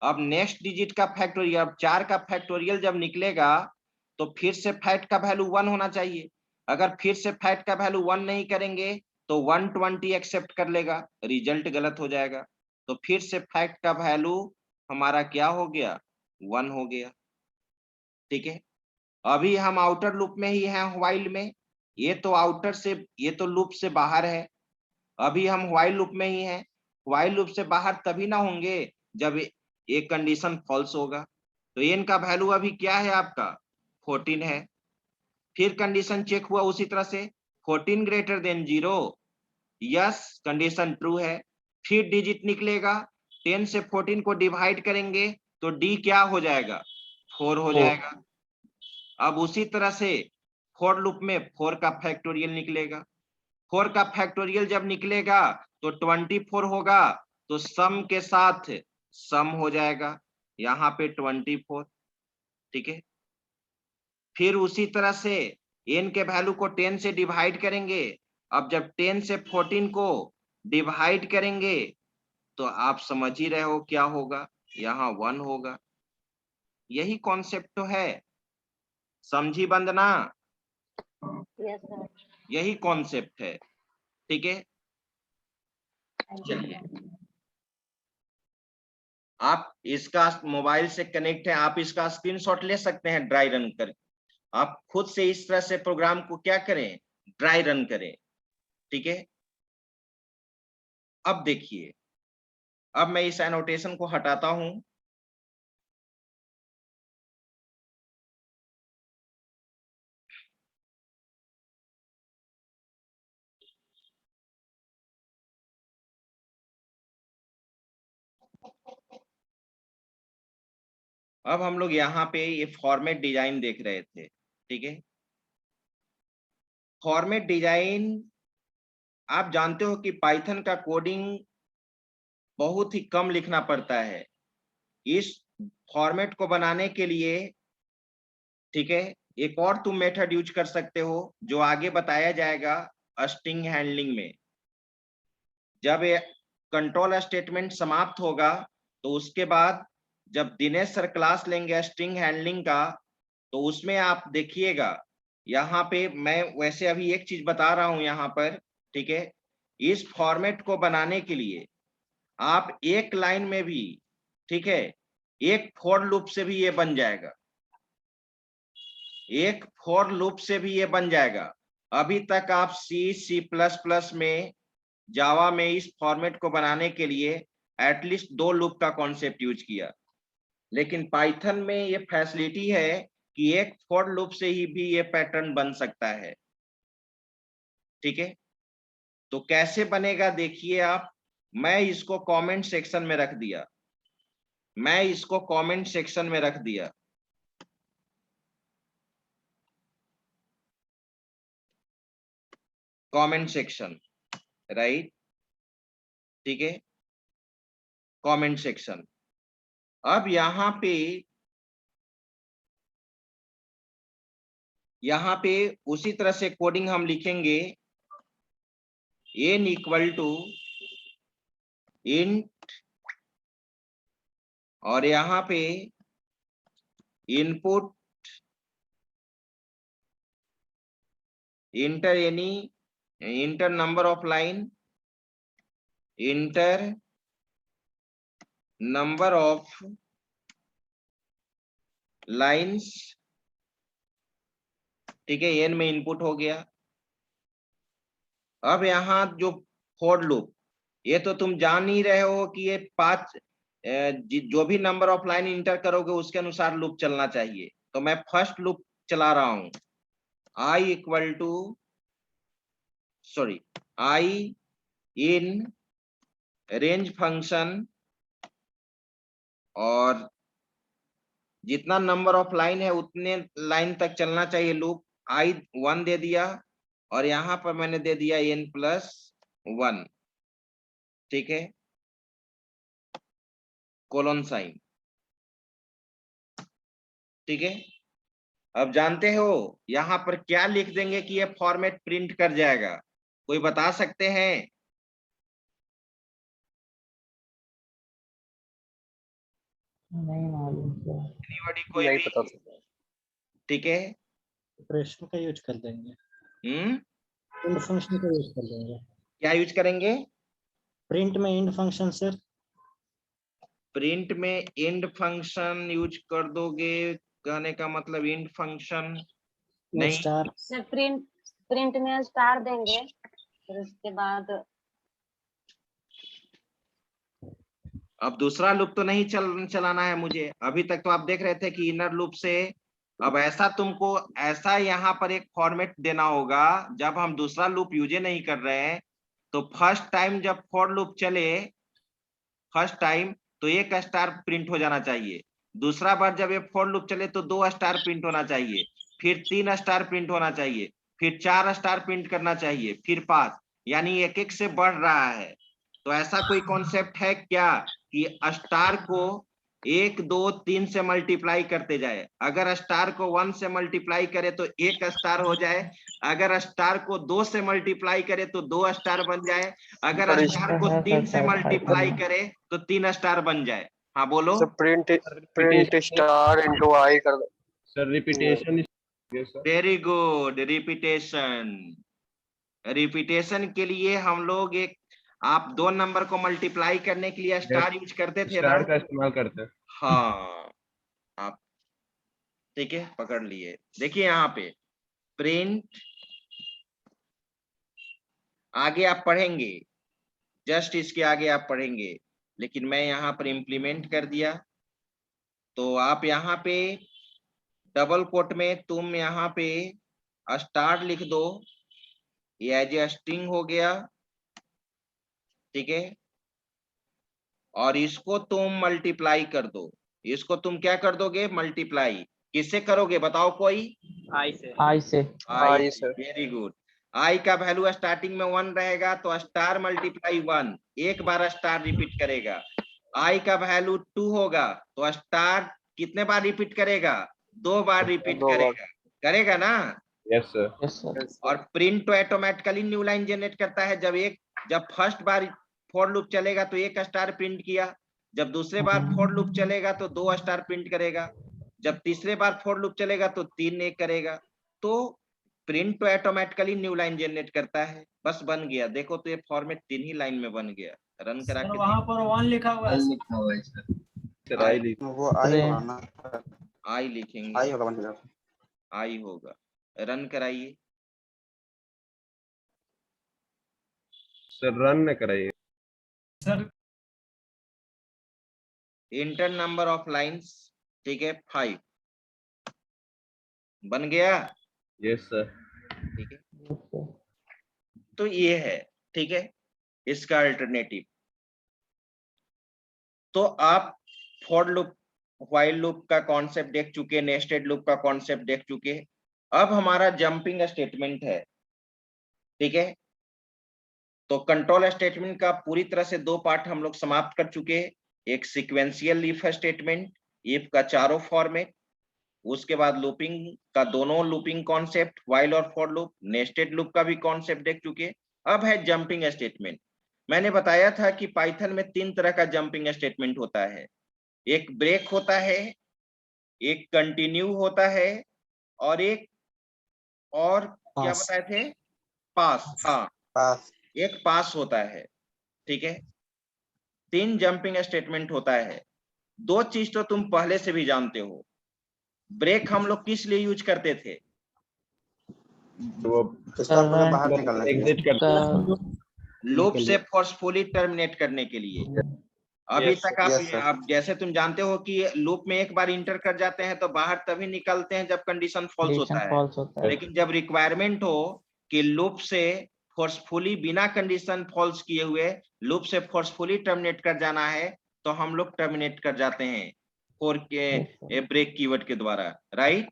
अब नेक्स्ट डिजिट का फैक्टोरियल, अब 4 का फैक्टोरियल जब निकलेगा तो फिर से फैक्ट का वैल्यू 1 होना चाहिए। अगर फिर से फैक्ट का वैल्यू 1 नहीं करेंगे तो 120 एक्सेप्ट कर लेगा, रिजल्ट गलत हो जाएगा। तो फिर से फैक्ट का वैल्यू हमारा क्या हो गया, 1 हो गया, ठीक है। अभी हम आउटर लूप में ही हैं, व्हाइल में। ये तो आउटर से, ये तो लूप से बाहर है। अभी हम व्हाइल लूप में ही हैं। व्हाइल लूप से बाहर तभी ना होंगे जब एक कंडीशन फॉल्स होगा। तो n का वैल्यू अभी क्या है आपका, 14 है। फिर कंडीशन चेक हुआ उसी तरह से, 14 greater than 0, yes condition true है। फिर डिजिट निकलेगा, 10 से 14 को डिवाइड करेंगे तो d क्या हो जाएगा, 4 हो जाएगा। अब उसी तरह से फॉर लूप में 4 का फैक्टोरियल निकलेगा। 4 का फैक्टोरियल जब निकलेगा तो 24 होगा, तो सम के साथ सम हो जाएगा, यहाँ पे 24, ठीक है। फिर उसी तरह से n के वैल्यू को 10 से डिवाइड करेंगे। अब जब 10 से 14 को डिवाइड करेंगे तो आप समझ ही रहे हो क्या होगा, यहाँ 1 होगा। यही कॉन्सेप्ट तो है, समझी वंदना, यस सर। यही कॉन्सेप्ट है, ठीक है। चलिए, आप इसका मोबाइल से कनेक्ट है, आप इसका स्क्रीनशॉट ले सकते हैं ड्राई रन कर। आप खुद से इस तरह से प्रोग्राम को क्या करें, ड्राई रन करें, ठीक है। अब देखिए, अब मैं इस एनोटेशन को हटाता हूं। अब हम लोग यहाँ पे ये फॉर्मेट डिजाइन देख रहे थे, ठीक है। फॉर्मेट डिजाइन, आप जानते हो कि पाइथन का कोडिंग बहुत ही कम लिखना पड़ता है। इस फॉर्मेट को बनाने के लिए, ठीक है, एक और तुम मेथड यूज कर सकते हो जो आगे बताया जाएगा स्ट्रिंग हैंडलिंग में। जब ये कंट्रोल स्टेटमेंट समाप्त होगा तो उसके बाद जब दिनेश सर क्लास लेंगे स्ट्रिंग हैंडलिंग का, तो उसमें आप देखिएगा, यहाँ पे मैं वैसे अभी एक चीज बता रहा हूं यहाँ पर, ठीक है। इस फॉर्मेट को बनाने के लिए आप एक लाइन में भी, ठीक है, एक फॉर लूप से भी ये बन जाएगा, एक फॉर लूप से भी ये बन जाएगा। अभी तक आप C++ में, जावा में इस फॉर्मेट को बनाने के लिए एटलीस्ट 2 लूप का कॉन्सेप्ट यूज किया, लेकिन पाइथन में ये फैसिलिटी है कि एक फॉर लूप से ही भी ये पैटर्न बन सकता है, ठीक है। तो कैसे बनेगा देखिए आप, मैं इसको कमेंट सेक्शन में रख दिया, मैं इसको कमेंट सेक्शन में रख दिया, कमेंट सेक्शन, राइट, ठीक है, कमेंट सेक्शन। अब यहाँ पे उसी तरह से कोडिंग हम लिखेंगे, n इक्वल टू इंट, और यहाँ पे input enter number of line, enter number of lines, ठीक है, n में इनपुट हो गया। अब यहाँ जो फॉर लूप, ये तो तुम जान ही रहे हो कि ये 5 जो भी नंबर ऑफ लाइन इंटर करोगे उसके अनुसार लूप चलना चाहिए। तो मैं फर्स्ट लूप चला रहा हूं, i इन रेंज फंक्शन, और जितना नंबर ऑफ लाइन है उतने लाइन तक चलना चाहिए लूप। i 1 दे दिया और यहाँ पर मैंने दे दिया n+1, ठीक है, कोलन साइन, ठीक है। अब जानते हो यहाँ पर क्या लिख देंगे कि ये फॉर्मेट प्रिंट कर जाएगा, कोई बता सकते हैं? नहीं मालूम सर। Anybody, कोई नहीं भी? पता सर। ठीक है। ऑपरेशन का यूज कर देंगे, हम्म, इंड फंक्शन का यूज कर देंगे। क्या यूज करेंगे? प्रिंट में इंड फंक्शन सर। प्रिंट में इंड फंक्शन यूज कर दोगे, कहने का मतलब इंड फंक्शन नहीं, स्टार सर प्रिंट में स्टार देंगे, फिर उसके बाद अब दूसरा लूप तो नहीं चलाना है मुझे। अभी तक तो आप देख रहे थे कि इनर लूप से, अब ऐसा तुमको ऐसा यहाँ पर एक फॉर्मेट देना होगा, जब हम दूसरा लूप यूज नहीं कर रहे हैं तो फर्स्ट टाइम जब फॉर लूप चले, फर्स्ट टाइम तो एक स्टार प्रिंट हो जाना चाहिए, दूसरा बार जब ये फॉर लूप चले तो 2 स्टार प्रिंट होना चाहिए, फिर 3 स्टार प्रिंट होना चाहिए, फिर 4 स्टार प्रिंट करना चाहिए, फिर 5, यानी एक एक से बढ़ रहा है। तो ऐसा कोई कॉन्सेप्ट है क्या कि स्टार को 1 2 3 से मल्टीप्लाई करते जाए? अगर स्टार को 1 से मल्टीप्लाई करे तो 1 स्टार हो जाए, अगर स्टार को 2 से मल्टीप्लाई करे तो 2 स्टार बन जाए, अगर पर स्टार को 3 से मल्टीप्लाई करे तो 3 स्टार बन जाए। हाँ बोलो। Sir print star into I कर दो। Sir repetition, very good, repetition. Repetition के लिए हम लोग एक, आप 2 नंबर को मल्टीप्लाई करने के लिए स्टार यूज करते थे ना? स्टार का इस्तेमाल करते हैं। हाँ, आप ठीक है, पकड़ लिए। देखिए यहाँ पे प्रिंट, आगे आप पढ़ेंगे, जस्ट इसके आगे आप पढ़ेंगे, लेकिन मैं यहाँ पर इम्प्लीमेंट कर दिया। तो आप यहाँ पे डबल कोट में तुम यहाँ पे स्टार लिख दो, ये एज ए स्ट्रिंग हो गया, ठीक है, और इसको तुम मल्टीप्लाई कर दो। इसको तुम क्या कर दोगे? मल्टीप्लाई। किससे करोगे बताओ कोई? आई से। आई से। Very good. आई का वैल्यू स्टार्टिंग में 1 रहेगा तो स्टार मल्टीप्लाई 1, एक बार स्टार रिपीट करेगा। आई का वैल्यू 2 होगा तो स्टार कितने बार रिपीट करेगा? 2 बार रिपीट 2 बार। करेगा, करेगा ना? Yes sir. Yes sir. और प्रिंट तो ऑटोमेटिकली न्यू लाइन जनरेट करता है। जब फर्स्ट बार फॉर लूप चलेगा तो 1 स्टार प्रिंट किया, जब दूसरे बार फॉर लूप चलेगा तो 2 स्टार प्रिंट करेगा, जब तीसरे बार फॉर लूप चलेगा तो 3 एक करेगा। तो प्रिंट तो ऑटोमेटिकली न्यू लाइन जनरेट करता है। बस बन गया, देखो तो ये फॉर्मेट 3 ही लाइन में बन गया। रन करा के वहां पर 1 लिखा हुआ है सर आई लिख, वो आई होगा ना, आई लिखेंगे, आई होगा 1 आई होगा। रन कराइए। सर रन न कराइए। Sir. Inter number of lines, ठीक है, 5 बन गया, यस सर। ठीक है। तो ये है, ठीक है, इसका अल्टरनेटिव। तो आप फॉर लूप, व्हाइल लूप का कॉन्सेप्ट देख चुके, नेस्टेड लूप का कॉन्सेप्ट देख चुके। अब हमारा जंपिंग स्टेटमेंट है, ठीक है। तो कंट्रोल स्टेटमेंट का पूरी तरह से 2 पार्ट हम लोग समाप्त कर चुके। एक सीक्वेंशियल इफ स्टेटमेंट, इफ का चारों फॉर्मेट, उसके बाद लूपिंग का दोनों लूपिंग कॉन्सेप्ट, व्हाइल और फॉर लूप, नेस्टेड लूप का भी कॉन्सेप्ट देख चुके। अब है जंपिंग स्टेटमेंट। मैंने बताया था कि पाइथन में 3 तरह का जंपिंग स्टेटमेंट होता है। एक ब्रेक होता है, एक कंटिन्यू होता है, और एक और क्या पास। बताए थे? पास। हाँ, पास। एक पास होता है, ठीक है। 3 जंपिंग स्टेटमेंट होता है। 2 चीज तो तुम पहले से भी जानते हो। ब्रेक हम लोग किस लिए यूज करते थे? तो वो सिस्टम को बाहर निकलने के लिए। एग्जिट करते लूप से फोर्सफुली टर्मिनेट करने के लिए। अभी Yes, तक yes, sir. आप जैसे तुम जानते हो कि लूप में एक बार इंटर कर जाते हैं तो बाहर तभी निकलते हैं जब कंडीशन फॉल्स होता है। फॉल्स होता है। लेकिन जब रिक्वायरमेंट हो कि लूप से फोर्सफुली बिना कंडीशन फॉल्स किए हुए लूप से फोर्सफुली टर्मिनेट कर जाना है तो हम लोग टर्मिनेट कर जाते हैं फॉर के ब्रेक कीवर्ड के द्वारा, राइट?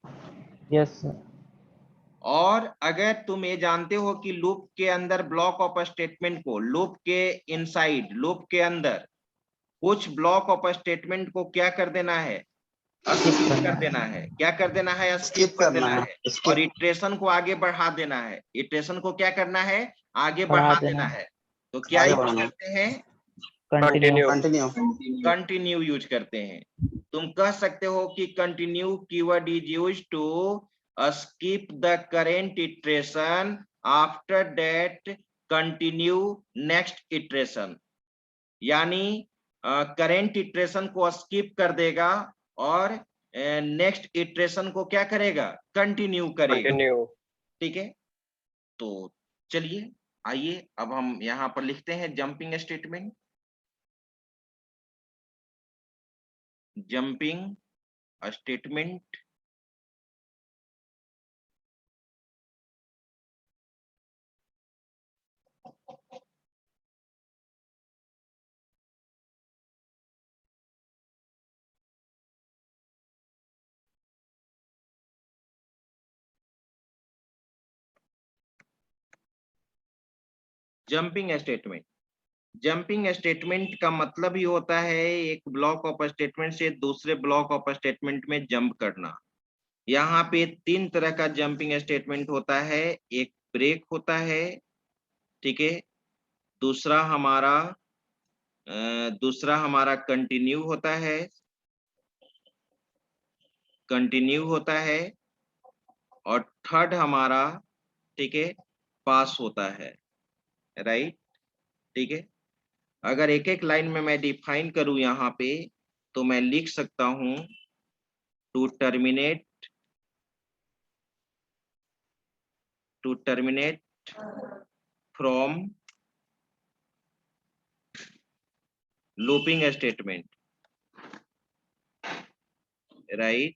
Yes sir. और अगर तुम ये जानते हो कि लूप के अंदर ब्लॉक ऑफ स्टेटमेंट को, लूप के इनसाइड, लूप के अंदर कुछ ब्लॉक ऑफ स्टेटमेंट को क्या कर देना है, स्किप कर देना है। क्या कर देना है? स्किप कर देना है। और इटरेशन को आगे बढ़ा देना है। इटरेशन को क्या करना है? आगे बढ़ा देना है। तो क्या आगे यूज बढ़ाना। करते हैं? कंटिन्यू। कंटिन्यू। कंटिन्यू यूज करते हैं। तुम कह सकते हो कि continue keyword is used to skip the current iteration, after that continue next iteration। यानी करेंट इटरेशन को स्किप कर देगा और नेक्स्ट इटरेशन को क्या करेगा? कंटिन्यू करेगा। ठीक है, तो चलिए आइए अब हम यहाँ पर लिखते हैं jumping statement. Jumping statement jumping statement, jumping statement का मतलब ही होता है एक ब्लॉक ऑफ स्टेटमेंट से दूसरे ब्लॉक ऑफ स्टेटमेंट में जंप करना। यहाँ पे तीन तरह का जंपिंग स्टेटमेंट होता है। एक ब्रेक होता है, ठीक है, दूसरा हमारा कंटिन्यू होता है, और थर्ड हमारा, ठीक है, पास होता है। राइट, ठीक है। अगर एक एक लाइन में मैं डिफाइन करूं यहाँ पे, तो मैं लिख सकता हूं to terminate from looping statement. Right,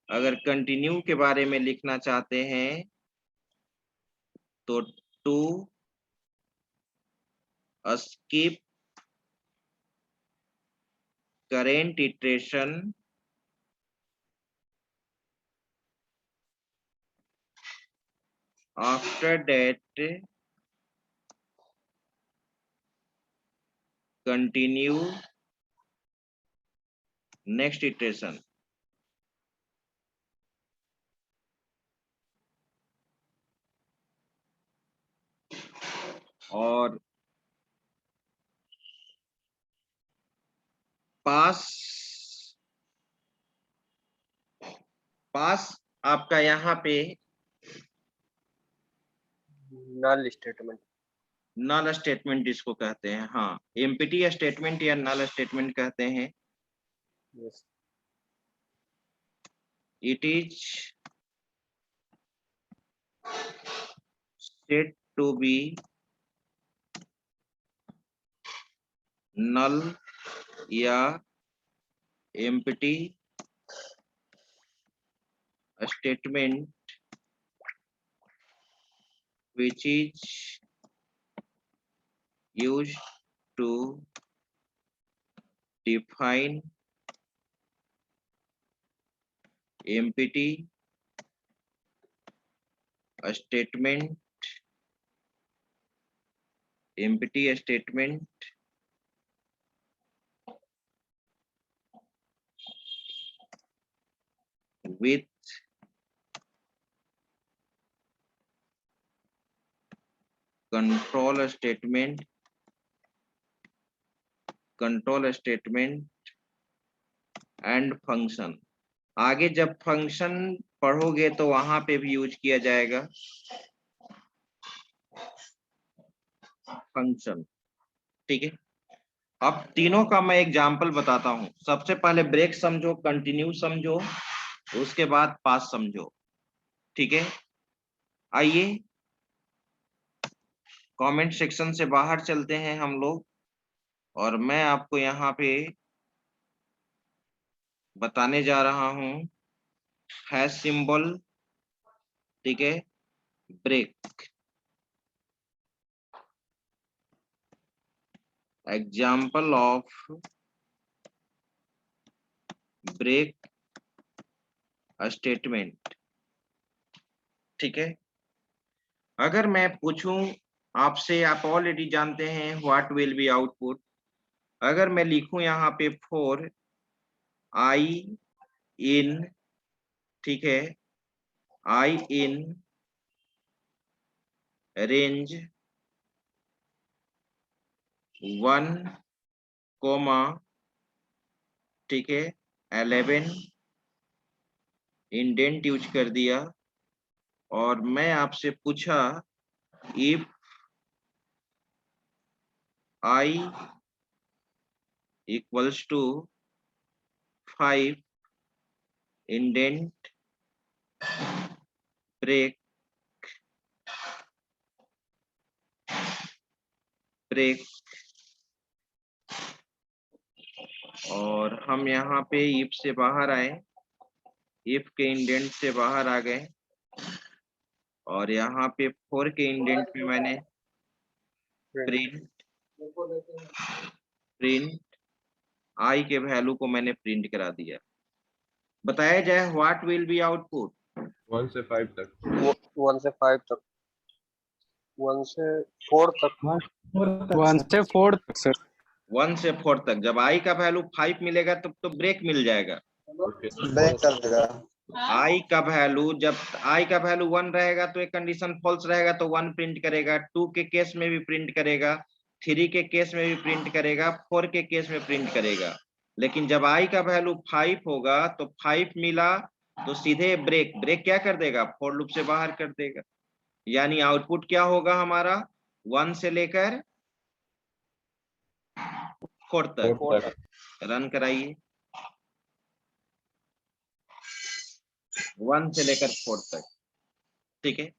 अगर कंटिन्यू के बारे में लिखना चाहते हैं तो to skip current iteration after that continue next iteration। और पास आपका यहाँ पे नल स्टेटमेंट। नल स्टेटमेंट जिसको कहते हैं, हाँ, एम्प्टी स्टेटमेंट या नल स्टेटमेंट कहते हैं। It is said to be null या empty statement which is used to define empty statement with control statement and function। आगे जब फंक्शन पढ़ोगे तो वहां पे भी यूज किया जाएगा फंक्शन। ठीक है, अब तीनों का मैं एग्जांपल बताता हूं। सबसे पहले ब्रेक समझो, कंटिन्यू समझो, उसके बाद पास समझो। ठीक है, आइए कमेंट सेक्शन से बाहर चलते हैं हम लोग, और मैं आपको यहाँ पे बताने जा रहा हूं हैश सिंबल, ठीक है, break. Example of break statement. ठीक है। अगर मैं पूछूं आपसे, आप ऑलरेडी जानते हैं व्हाट विल बी आउटपुट। अगर मैं लिखूं यहाँ पे 4 I in, ठीक है, I in रेंज 1, ठीक है, 11 इंडेंट यूज कर दिया, और मैं आपसे पूछा if I equals to 5 indent break और हम यहाँ पे इफ से बाहर आए, इफ के इंडेंट से बाहर आ गए, और यहाँ पे 4 के इंडेंट में मैंने प्रिंट I के वैल्यू को मैंने प्रिंट करा दिया। बताया जाए व्हाट विल बी आउटपुट। 1 से 5 तक। 1 से 5 तक, 1 से 4 तक, 1 से 4 तक सर। 1 से 4 तक। जब I का वैल्यू 5 मिलेगा तब तो ब्रेक मिल जाएगा। ब्रेक कर देगा। I का वैल्यू, जब I का वैल्यू 1 रहेगा तो एक कंडीशन फॉल्स रहेगा तो 1 प्रिंट करेगा, 2 के केस में भी प्रिंट करेगा, 3 के केस में भी प्रिंट करेगा, 4 के केस में प्रिंट करेगा। लेकिन जब I का वैल्यू 5 होगा तो 5 मिला तो सीधे ब्रेक क्या कर देगा, फॉर लूप से बाहर कर देगा। यानी आउटपुट क्या होगा हमारा, 1 से लेकर 4 तक। रन कराइए, 1 से लेकर 4 तक, ठीक है।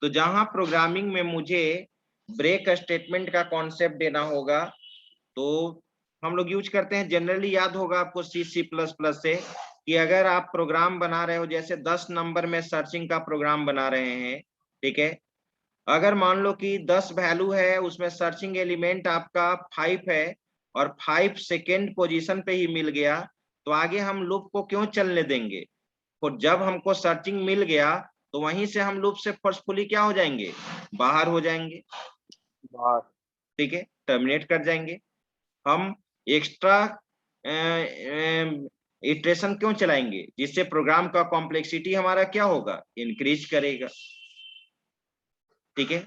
तो जहां प्रोग्रामिंग में मुझे ब्रेक स्टेटमेंट का कॉन्सेप्ट देना होगा तो हम लोग यूज करते हैं, जनरली याद होगा आपको C++ से, कि अगर आप प्रोग्राम बना रहे हो, जैसे 10 नंबर में सर्चिंग का प्रोग्राम बना रहे हैं, ठीक है। अगर मान लो कि 10 वैल्यू है, उसमें सर्चिंग एलिमेंट आपका 5 है और 5 सेकेंड पोजीशन पे ही मिल गया, तो आगे हम लूप को क्यों चलने देंगे। तो जब हमको सर्चिंग मिल गया तो वहीं से हम लूप से फोर्सफुली क्या हो जाएंगे, बाहर हो जाएंगे, बाहर, ठीक है, टर्मिनेट कर जाएंगे। हम एक्स्ट्रा इटरेशन क्यों चलाएंगे, जिससे प्रोग्राम का कॉम्प्लेक्सिटी हमारा क्या होगा, इंक्रीज करेगा, ठीक है।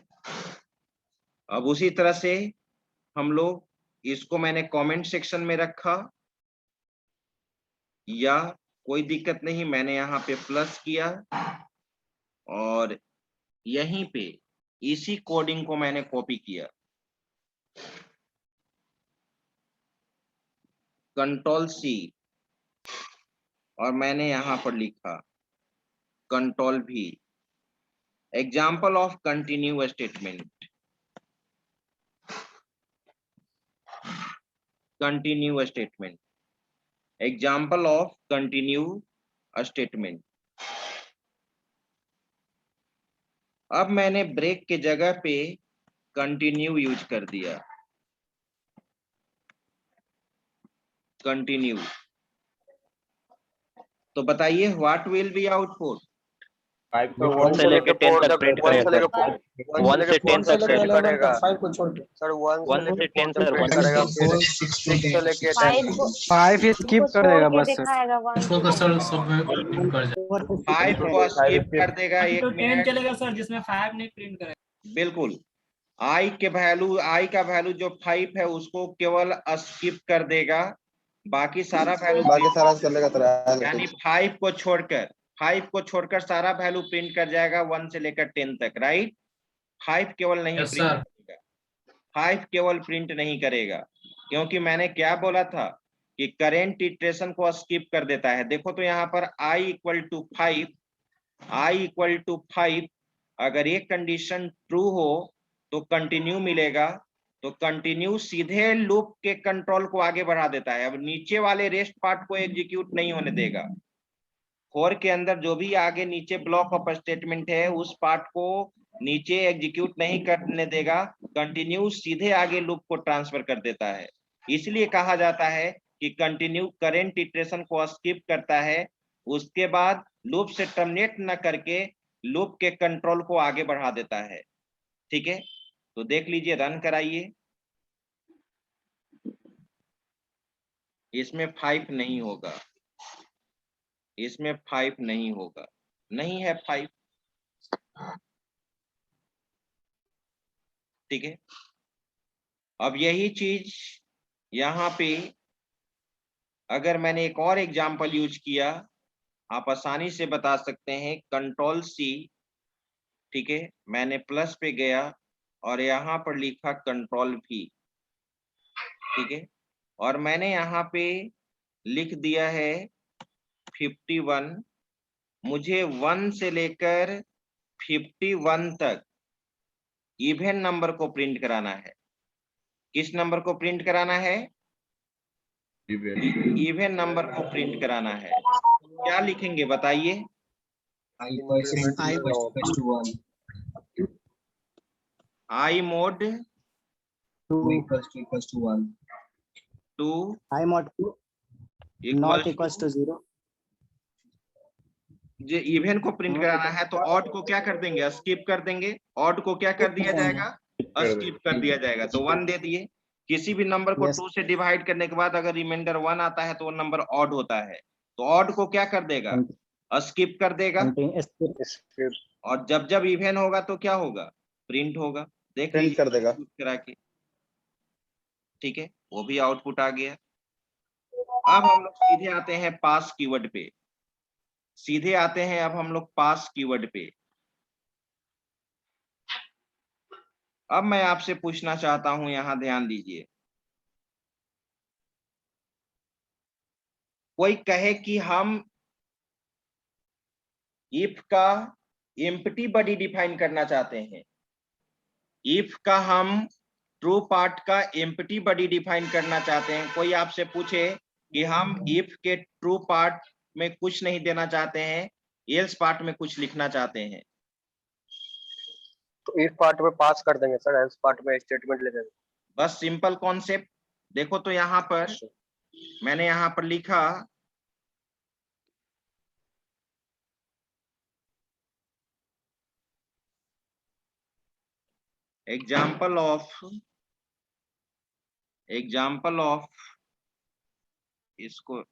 अब उसी तरह से हम लोग, इसको मैंने कमेंट सेक्शन में रखा, या कोई दिक्कत नहीं, मैंने यहाँ पे प्लस किया और यहीं पे इसी कोडिंग को मैंने कॉपी किया, Ctrl+C, और मैंने यहाँ पर लिखा Ctrl+V, example of continue statement, example of continue statement. अब मैंने ब्रेक के जगह पे कंटिन्यू यूज कर दिया, कंटिन्यू। तो बताइए व्हाट विल बी आउटपुट। 5 तो का 1 से लेके 10 तक प्रिंट करेगा, 1 से 10 तक प्रिंट करेगा 5 को छोड़ के सर, 1 से 10 तक प्रिंट करेगा, फिर 6 से लेके 10 5 स्किप कर देगा बस सर। दिखाएगा 1 सर सब प्रिंट कर जाए। 5 को स्किप कर देगा, 1 मिनट चलेगा सर, जिसमें 5 नहीं प्रिंट करेगा। बिल्कुल। I का वैल्यू जो 5 है उसको केवल स्किप कर देगा, बाकी सारा वैल्यू, बाकी सारा चलेगा तेरा। यानी 5 को छोड़कर सारा वैल्यू प्रिंट कर जाएगा 1 से लेकर 10 तक, राइट। 5 केवल नहीं Yes, प्रिंट sir. करेगा, 5 केवल प्रिंट नहीं करेगा, क्योंकि मैंने क्या बोला था कि करेंट इटरेशन को स्किप कर देता है। देखो तो यहाँ पर I इक्वल टू 5, अगर ये कंडीशन ट्रू हो तो कंटिन्यू मिलेगा, तो कंटिन्यू सीधे लूप के कंट्रोल को आगे बढ़ा देता है। अब नीचे वाले रेस्ट पार्ट को एग्जीक्यूट नहीं होने देगा, फॉर के अंदर जो भी आगे नीचे ब्लॉक ऑफ स्टेटमेंट है उस पार्ट को नीचे एग्जीक्यूट नहीं करने देगा, कंटिन्यू सीधे आगे लूप को ट्रांसफर कर देता है। इसलिए कहा जाता है कि कंटिन्यू करेंट इटरेशन को स्किप करता है, उसके बाद लूप से टर्मिनेट न करके लूप के कंट्रोल को आगे बढ़ा देता है। ठीक है, तो देख लीजिए, रन कराइए। इसमें 5 नहीं होगा, इसमें 5 नहीं होगा, नहीं है 5। ठीक है, अब यही चीज यहाँ पे अगर मैंने एक और एग्जांपल यूज किया, आप आसानी से बता सकते हैं। कंट्रोल सी, ठीक है, मैंने प्लस पे गया और यहाँ पर लिखा कंट्रोल भी। ठीक है, और मैंने यहाँ पे लिख दिया है 51। मुझे 1 से लेकर 51 तक इवन नंबर को प्रिंट कराना है। किस नंबर को प्रिंट कराना है? इवन नंबर को प्रिंट कराना है। क्या लिखेंगे बताइए? आई mode 2 I mod 2 not equals to 0. जो इवन को प्रिंट कराना है तो ऑड को क्या कर देंगे? स्किप कर देंगे। ऑड को क्या कर दिया जाएगा? स्किप कर दिया जाएगा। तो 1 दे दिए। किसी भी नंबर को 2 से डिवाइड करने के बाद अगर रिमाइंडर 1 आता है तो वो नंबर ऑड होता है। तो ऑड को क्या कर देगा? स्किप कर देगा। और जब जब इवन होगा तो क्या होगा? प्रिंट होगा। देख प्रिंट कर देगा करा के। ठीक है, वो भी आउटपुट आ गया। अब हम लोग सीधे आते हैं पास कीवर्ड पे। सीधे आते हैं अब हम लोग पास कीवर्ड पे। अब मैं आपसे पूछना चाहता हूं, यहां ध्यान दीजिए। कोई कहे कि हम इफ का एम्प्टी बॉडी डिफाइन करना चाहते हैं। इफ का हम ट्रू पार्ट का एम्प्टी बॉडी डिफाइन करना चाहते हैं। कोई आपसे पूछे कि हम इफ के ट्रू पार्ट में कुछ नहीं देना चाहते हैं, एल्स पार्ट में कुछ लिखना चाहते हैं, तो इफ पार्ट में पास कर देंगे सर, एल्स पार्ट में स्टेटमेंट लिख देंगे। बस सिंपल कॉन्सेप्ट। देखो तो यहाँ पर मैंने यहाँ पर लिखा एग्जाम्पल ऑफ इसको,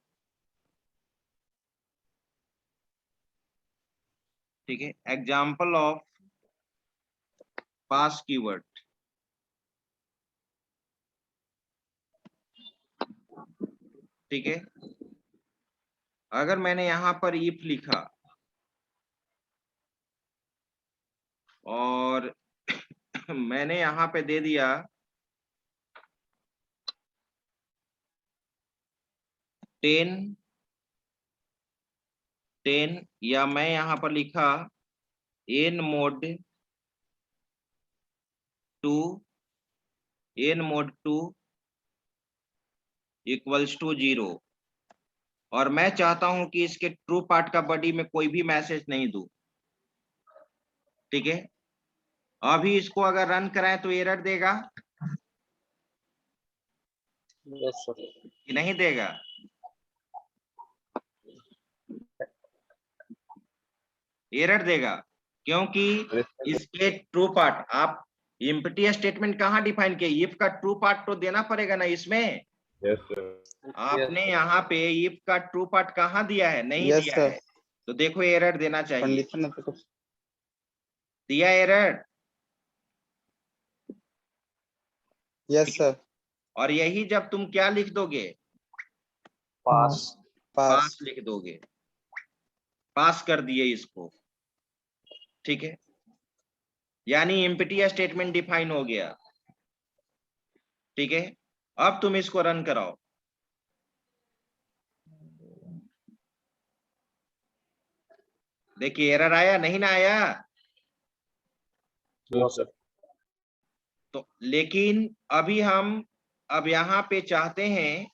ठीक है, एग्जाम्पल ऑफ पास कीवर्ड। ठीक है, अगर मैंने यहां पर इफ लिखा और मैंने यहां पे दे दिया 10 या मैं यहां पर लिखा n mod 2 इक्वल्स टू 0, और मैं चाहता हूं कि इसके ट्रू पार्ट का बॉडी में कोई भी मैसेज नहीं दूं। ठीक है, अभी इसको अगर रन कराएं तो एरर देगा कि नहीं देगा? एरर देगा, क्योंकि इसके ट्रू पार्ट, आप एम्प्टी स्टेटमेंट कहाँ डिफाइन किए? इफ का ट्रू पार्ट तो देना पड़ेगा ना इसमें। Yes, sir. आपने यहाँ पे इफ का ट्रू पार्ट कहाँ दिया है? नहीं Yes, दिया sir. है। तो देखो एरर देना चाहिए। कंडीशन तो कुछ दिया एरर? Yes sir. और यही जब तुम क्या लिख दोगे? पास। पास लिख दोगे। पास कर दिए इसको। ठीक है, यानी एम्प्टी स्टेटमेंट डिफाइन हो गया। ठीक है, अब तुम इसको रन कराओ। देखिए एरर आया नहीं ना आया? No, sir. तो लेकिन अभी हम अब यहाँ पे चाहते हैं,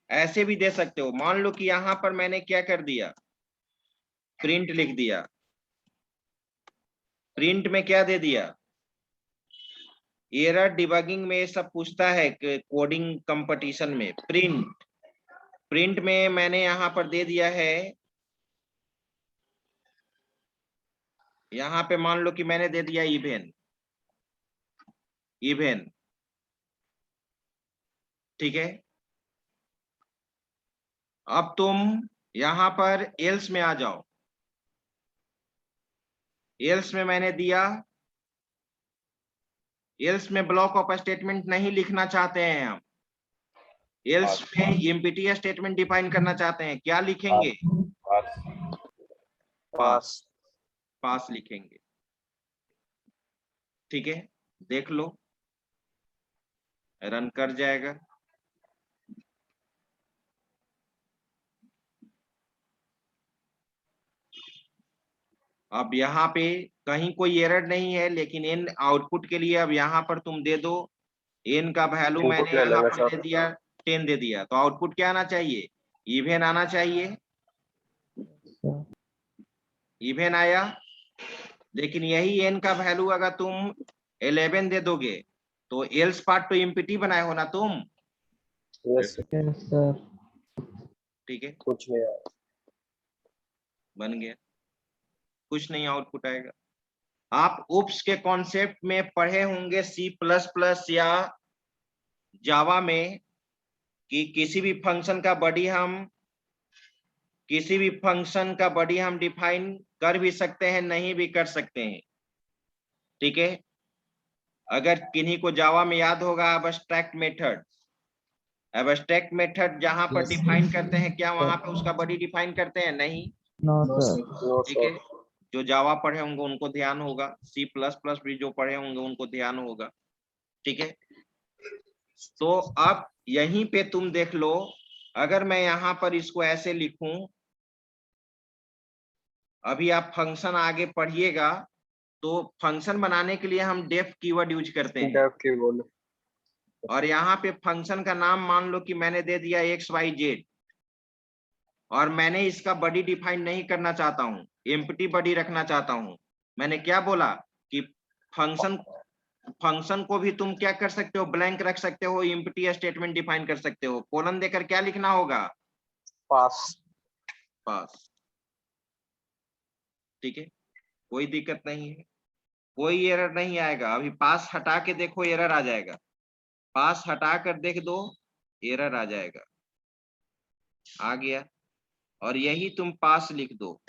ऐसे भी दे सकते हो। मान लो कि यहाँ पर मैंने क्या कर दिया? प्रिंट लिख दिया। प्रिंट में क्या दे दिया? एरर डिबगिंग में सब पूछता है कोडिंग कंपटीशन में। प्रिंट में मैंने यहाँ पर दे दिया है यहाँ पे मान लो कि मैंने दे दिया इवेन, इवेन, ठीक है। अब तुम यहाँ पर एल्स में आ जाओ। एल्स में मैंने दिया, एल्स में ब्लॉक ऑफ स्टेटमेंट नहीं लिखना चाहते हैं हम, एल्स में एम्प्टी स्टेटमेंट डिफाइन करना चाहते हैं। क्या लिखेंगे? पास, पास लिखेंगे, ठीक है। देख लो, रन कर जाएगा। अब यहाँ पे कहीं कोई एरर नहीं है, लेकिन एन आउटपुट के लिए अब यहाँ पर तुम दे दो, एन का वैल्यू इनपुट मैंने ले यहाँ लेंगे पर सर। दे दिया 10 दे दिया, तो आउटपुट क्या आना चाहिए? इवेन आना चाहिए, इवेन आया। लेकिन यही एन का वैल्यू अगर तुम 11 दे दोगे तो एल्स पार्ट तो एम्प्टी बनाए हो ना तुम, यस सर। ठीक है, कुछ नहीं आया। बन गया, कुछ नहीं आउटपुट आएगा। आप उप्स के कॉन्सेप्ट में पढ़े होंगे C++ या जावा में कि किसी भी फंक्शन का बॉडी हम डिफाइन कर भी सकते हैं, नहीं भी कर सकते हैं, ठीक है। अगर किन्हीं को जावा में याद होगा एब्स्ट्रैक्ट मेथड, एब्स्ट्रैक्ट मेथड जहां पर डिफाइन करते हैं, क्या वहां पे उसका बॉडी डिफाइन करते हैं? नहीं, नो सर। नो ठीक है। सर। जो जावा पढ़े होंगे उनको ध्यान होगा, C++ भी जो पढ़े होंगे उनको ध्यान होगा, ठीक है। तो अब यहीं पे तुम देख लो, अगर मैं यहाँ पर इसको ऐसे लिखूं, अभी आप फंक्शन आगे पढ़िएगा, तो फंक्शन बनाने के लिए हम डेफ कीवर्ड यूज करते हैं, डेफ की बोले। और यहाँ पे फंक्शन का नाम मान लो कि मैंने दे दिया XYZ, और मैंने इसका बॉडी डिफाइन नहीं करना चाहता हूँ, एम्प्टी बॉडी रखना चाहता हूँ। मैंने क्या बोला कि फंक्शन को भी तुम क्या कर सकते हो? ब्लैंक रख सकते हो, एम्प्टी स्टेटमेंट डिफाइन कर सकते हो। कोलन देकर क्या लिखना होगा? पास। पास, ठीक है, कोई दिक्कत नहीं है, कोई एरर नहीं आएगा। अभी पास हटा के देखो, एरर आ जाएगा। पास हटा कर देख दो, एरर आ जाएगा, आ गया। और यही तुम पास लिख दो।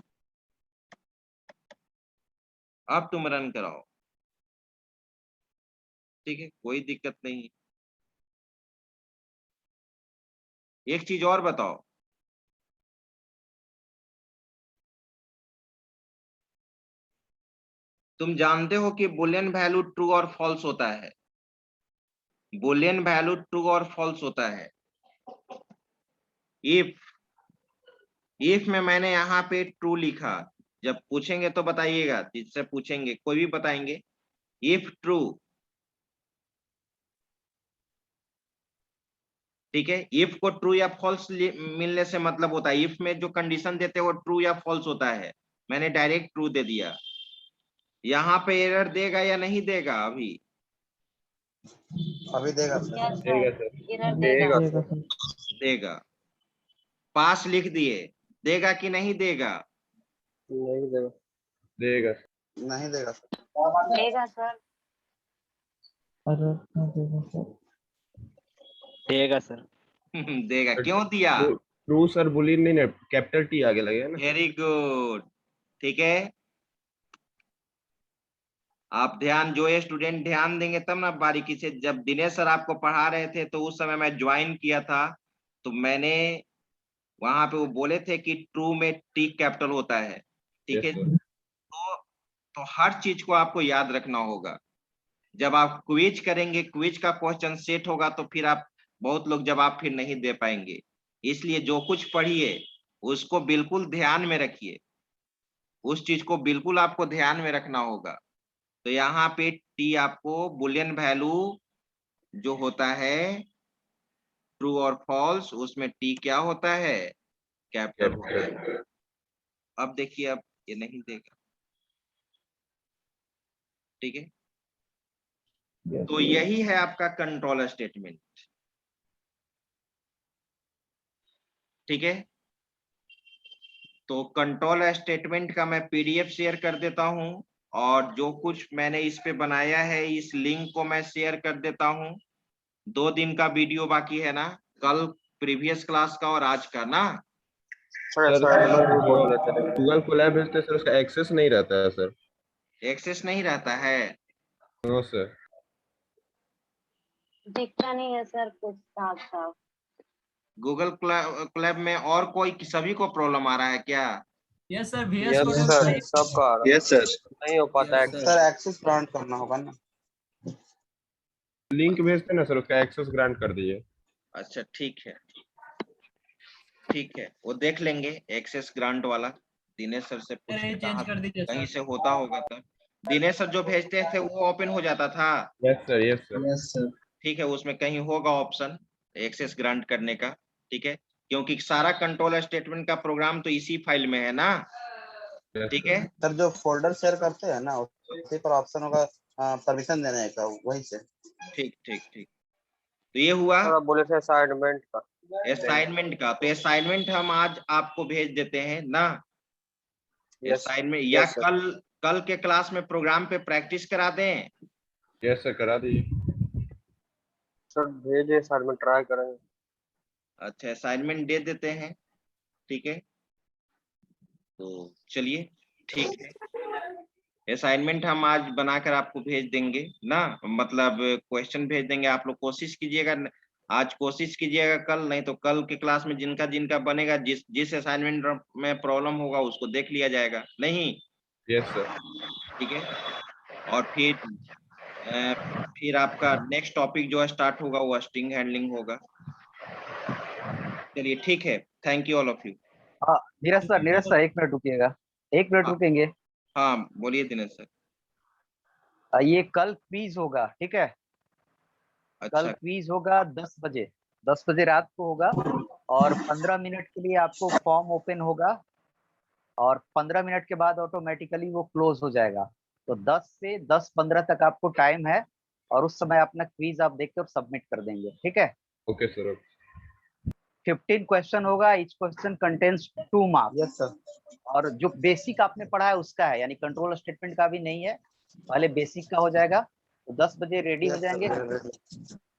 अब तुम रन कराओ, ठीक है, कोई दिक्कत नहीं। एक चीज और बताओ, तुम जानते हो कि बुलियन वैल्यू ट्रू और फॉल्स होता है? बुलियन वैल्यू ट्रू और फॉल्स होता है। इफ में मैंने यहाँ पे ट्रू लिखा, जब पूछेंगे तो बताइएगा, जिससे पूछेंगे कोई भी बताएंगे, इफ ट्रू, ठीक है। इफ को ट्रू या फॉल्स मिलने से मतलब होता है, इफ में जो कंडीशन देते हैं वो ट्रू या फॉल्स होता है। मैंने डायरेक्ट ट्रू दे दिया, यहाँ पे एरर देगा या नहीं देगा? अभी अभी देगा सर। देगा सर। एरर देगा देगा। सर। देगा। पास लिख दिए, देगा कि नहीं देगा? नहीं देगा। देगा। नहीं देगा सर। देगा सर। देगा सर। देगा। क्यों दिया? ट्रू सर, बुलियन नहीं, कैपिटल टी आगे लगेगा ना। वेरी गुड, ठीक है। आप ध्यान, जो ये स्टूडेंट ध्यान देंगे तब ना बारीकी से, जब दिनेश सर आपको पढ़ा रहे थे तो उस समय मैं ज्वाइन किया था, तो मैंने वहां पे वो बोले थे कि ट्रू में टी कैपिटल होता है, ठीक है। Yes, sir. तो हर चीज को आपको याद रखना होगा। जब आप क्विज करेंगे, क्विज का क्वेश्चन सेट होगा, तो फिर आप, बहुत लोग जवाब फिर नहीं दे पाएंगे। इसलिए जो कुछ पढ़िए उसको बिल्कुल ध्यान में रखिए, उस चीज को बिल्कुल आपको ध्यान में रखना होगा। तो यहाँ पे टी आपको बुलियन वैल्यू जो होता है ट्रू और फॉल्स, उसमें टी क्या होता है? कैपिटल होता है। अब देखिए, अब ये नहीं देगा, ठीक है। तो यही है आपका कंट्रोल स्टेटमेंट, ठीक है। तो कंट्रोल स्टेटमेंट का मैं PDF शेयर कर देता हूं। और जो कुछ मैंने इस पे बनाया है इस लिंक को मैं शेयर कर देता हूँ। 2 दिन का वीडियो बाकी है ना, कल प्रीवियस क्लास का और आज का ना। सर सर assignment भी बोल लेते हैं। गूगल कोलैब भेजते हैं सर, उसका एक्सेस नहीं रहता है सर। एक्सेस नहीं रहता है। No sir. दिखता नहीं है सर कुछ साफ साफ। गूगल क्लैब में और कोई सभी को प्रॉब्लम आ रहा है क्या? Yes sir, VS yes code sir, नहीं सबका आ रहा है। Yes sir. नहीं हो पाता है। सर एक्सेस ग्रांट करना होगा ना। लिंक भेजते ना सर, उसका एक्सेस ग्रांट कर दीजिए। अच्छा ठीक है, ठीक है, वो देख लेंगे एक्सेस ग्रांट वाला। दिनेश सर से सर, ये पूछिए चेंज कर दीजिए कहीं सर। से होता होगा तब। दिनेश सर जो भेजते थे वो ओपन हो जाता था। Yes sir, yes sir. Yes sir. ठीक है, उसमें कहीं होगा ऑप्शन एक्सेस ग्रांट करने का। ठीक है, क्योंकि सारा कंट्रोल स्टेटमेंट का प्रोग्राम तो इसी फाइल में है ना। ठीक है, सर जो फोल्डर शेयर करते हैं ना उसी पर ऑप्शन होगा परमिशन देने का, वही से। ठीक ठीक ठीक। तो ये हुआ सर आप बोले थे असाइनमेंट का। असाइनमेंट का। तो असाइनमेंट हम आज आपको भेज देते हैं ना। यस असाइनमेंट या यस सर। कल के क्लास में प्रोग्राम पे प्रैक्टिस करा दें। यस सर, करा दीजिए। सर भेजिए, असाइनमेंट ट्राई करेंगे। अच्छा, असाइनमेंट दे देते हैं। ठीक है, तो चलिए ठीक है, असाइनमेंट हम आज बनाकर आपको भेज देंगे ना, मतलब क्वेश्चन भेज देंगे। आप लोग कोशिश कीजिएगा, आज कोशिश कीजिएगा, कल नहीं तो कल के क्लास में जिनका जिनका बनेगा, जिस जिस असाइनमेंट में प्रॉब्लम होगा उसको देख लिया जाएगा नहीं। Yes sir. ठीक है, और फिर आपका नेक्स्ट टॉपिक जो है स्टार्ट होगा वो स्ट्रिंग हैंडलिंग होगा। चलिए ठीक है, thank you all of you. हाँ नीरज सर 1 मिनट रुकिएगा, 1 मिनट हाँ। रुकेंगे। हाँ बोलिए दिनेश सर। ये कल क्विज होगा, ठीक है? कल अच्छा क्विज होगा 10 बजे, 10 बजे रात को होगा। और 15 मिनट के लिए आपको फॉर्म ओपन होगा और 15 मिनट के बाद ऑटोमेटिकली वो क्लोज हो जाएगा। तो 10 से 10:15 तक आपको टाइम है और उस समय अपना क्विज आप देख कर सबमिट कर देंगे, ठीक है? Okay sir. 15 क्वेश्चन होगा, each question contains 2 marks. Yes sir. और जो बेसिक आपने पढ़ा है उसका है, यानी कंट्रोल स्टेटमेंट का भी नहीं है, पहले बेसिक का हो जाएगा। तो 10 बजे रेडी हो जाएंगे,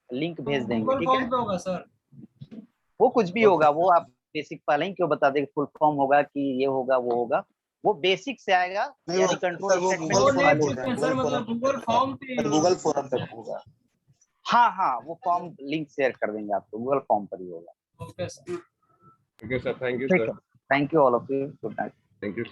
लिंक भेज देंगे, गूगल ठीक फॉर्म है? पे होगा सर। वो कुछ भी होगा, वो आप बेसिक पहले ही क्यों बता देंगे, फुल फॉर्म होगा कि ये होगा वो होगा, वो बेसिक से आएगा, यानी कंट्रोल वो स्टेटमेंट नहीं पूछते हैं सर, मतलब गूगल फॉर्म पे गूगल फोरम पे होगा। हाँ वो फॉर्म लिंक शेयर कर देंगे आपको, गूगल फॉर्म पर ही होगा। Okay sir. Okay sir, thank you ठीक सर। है, thank you all of you, good night. Thank you.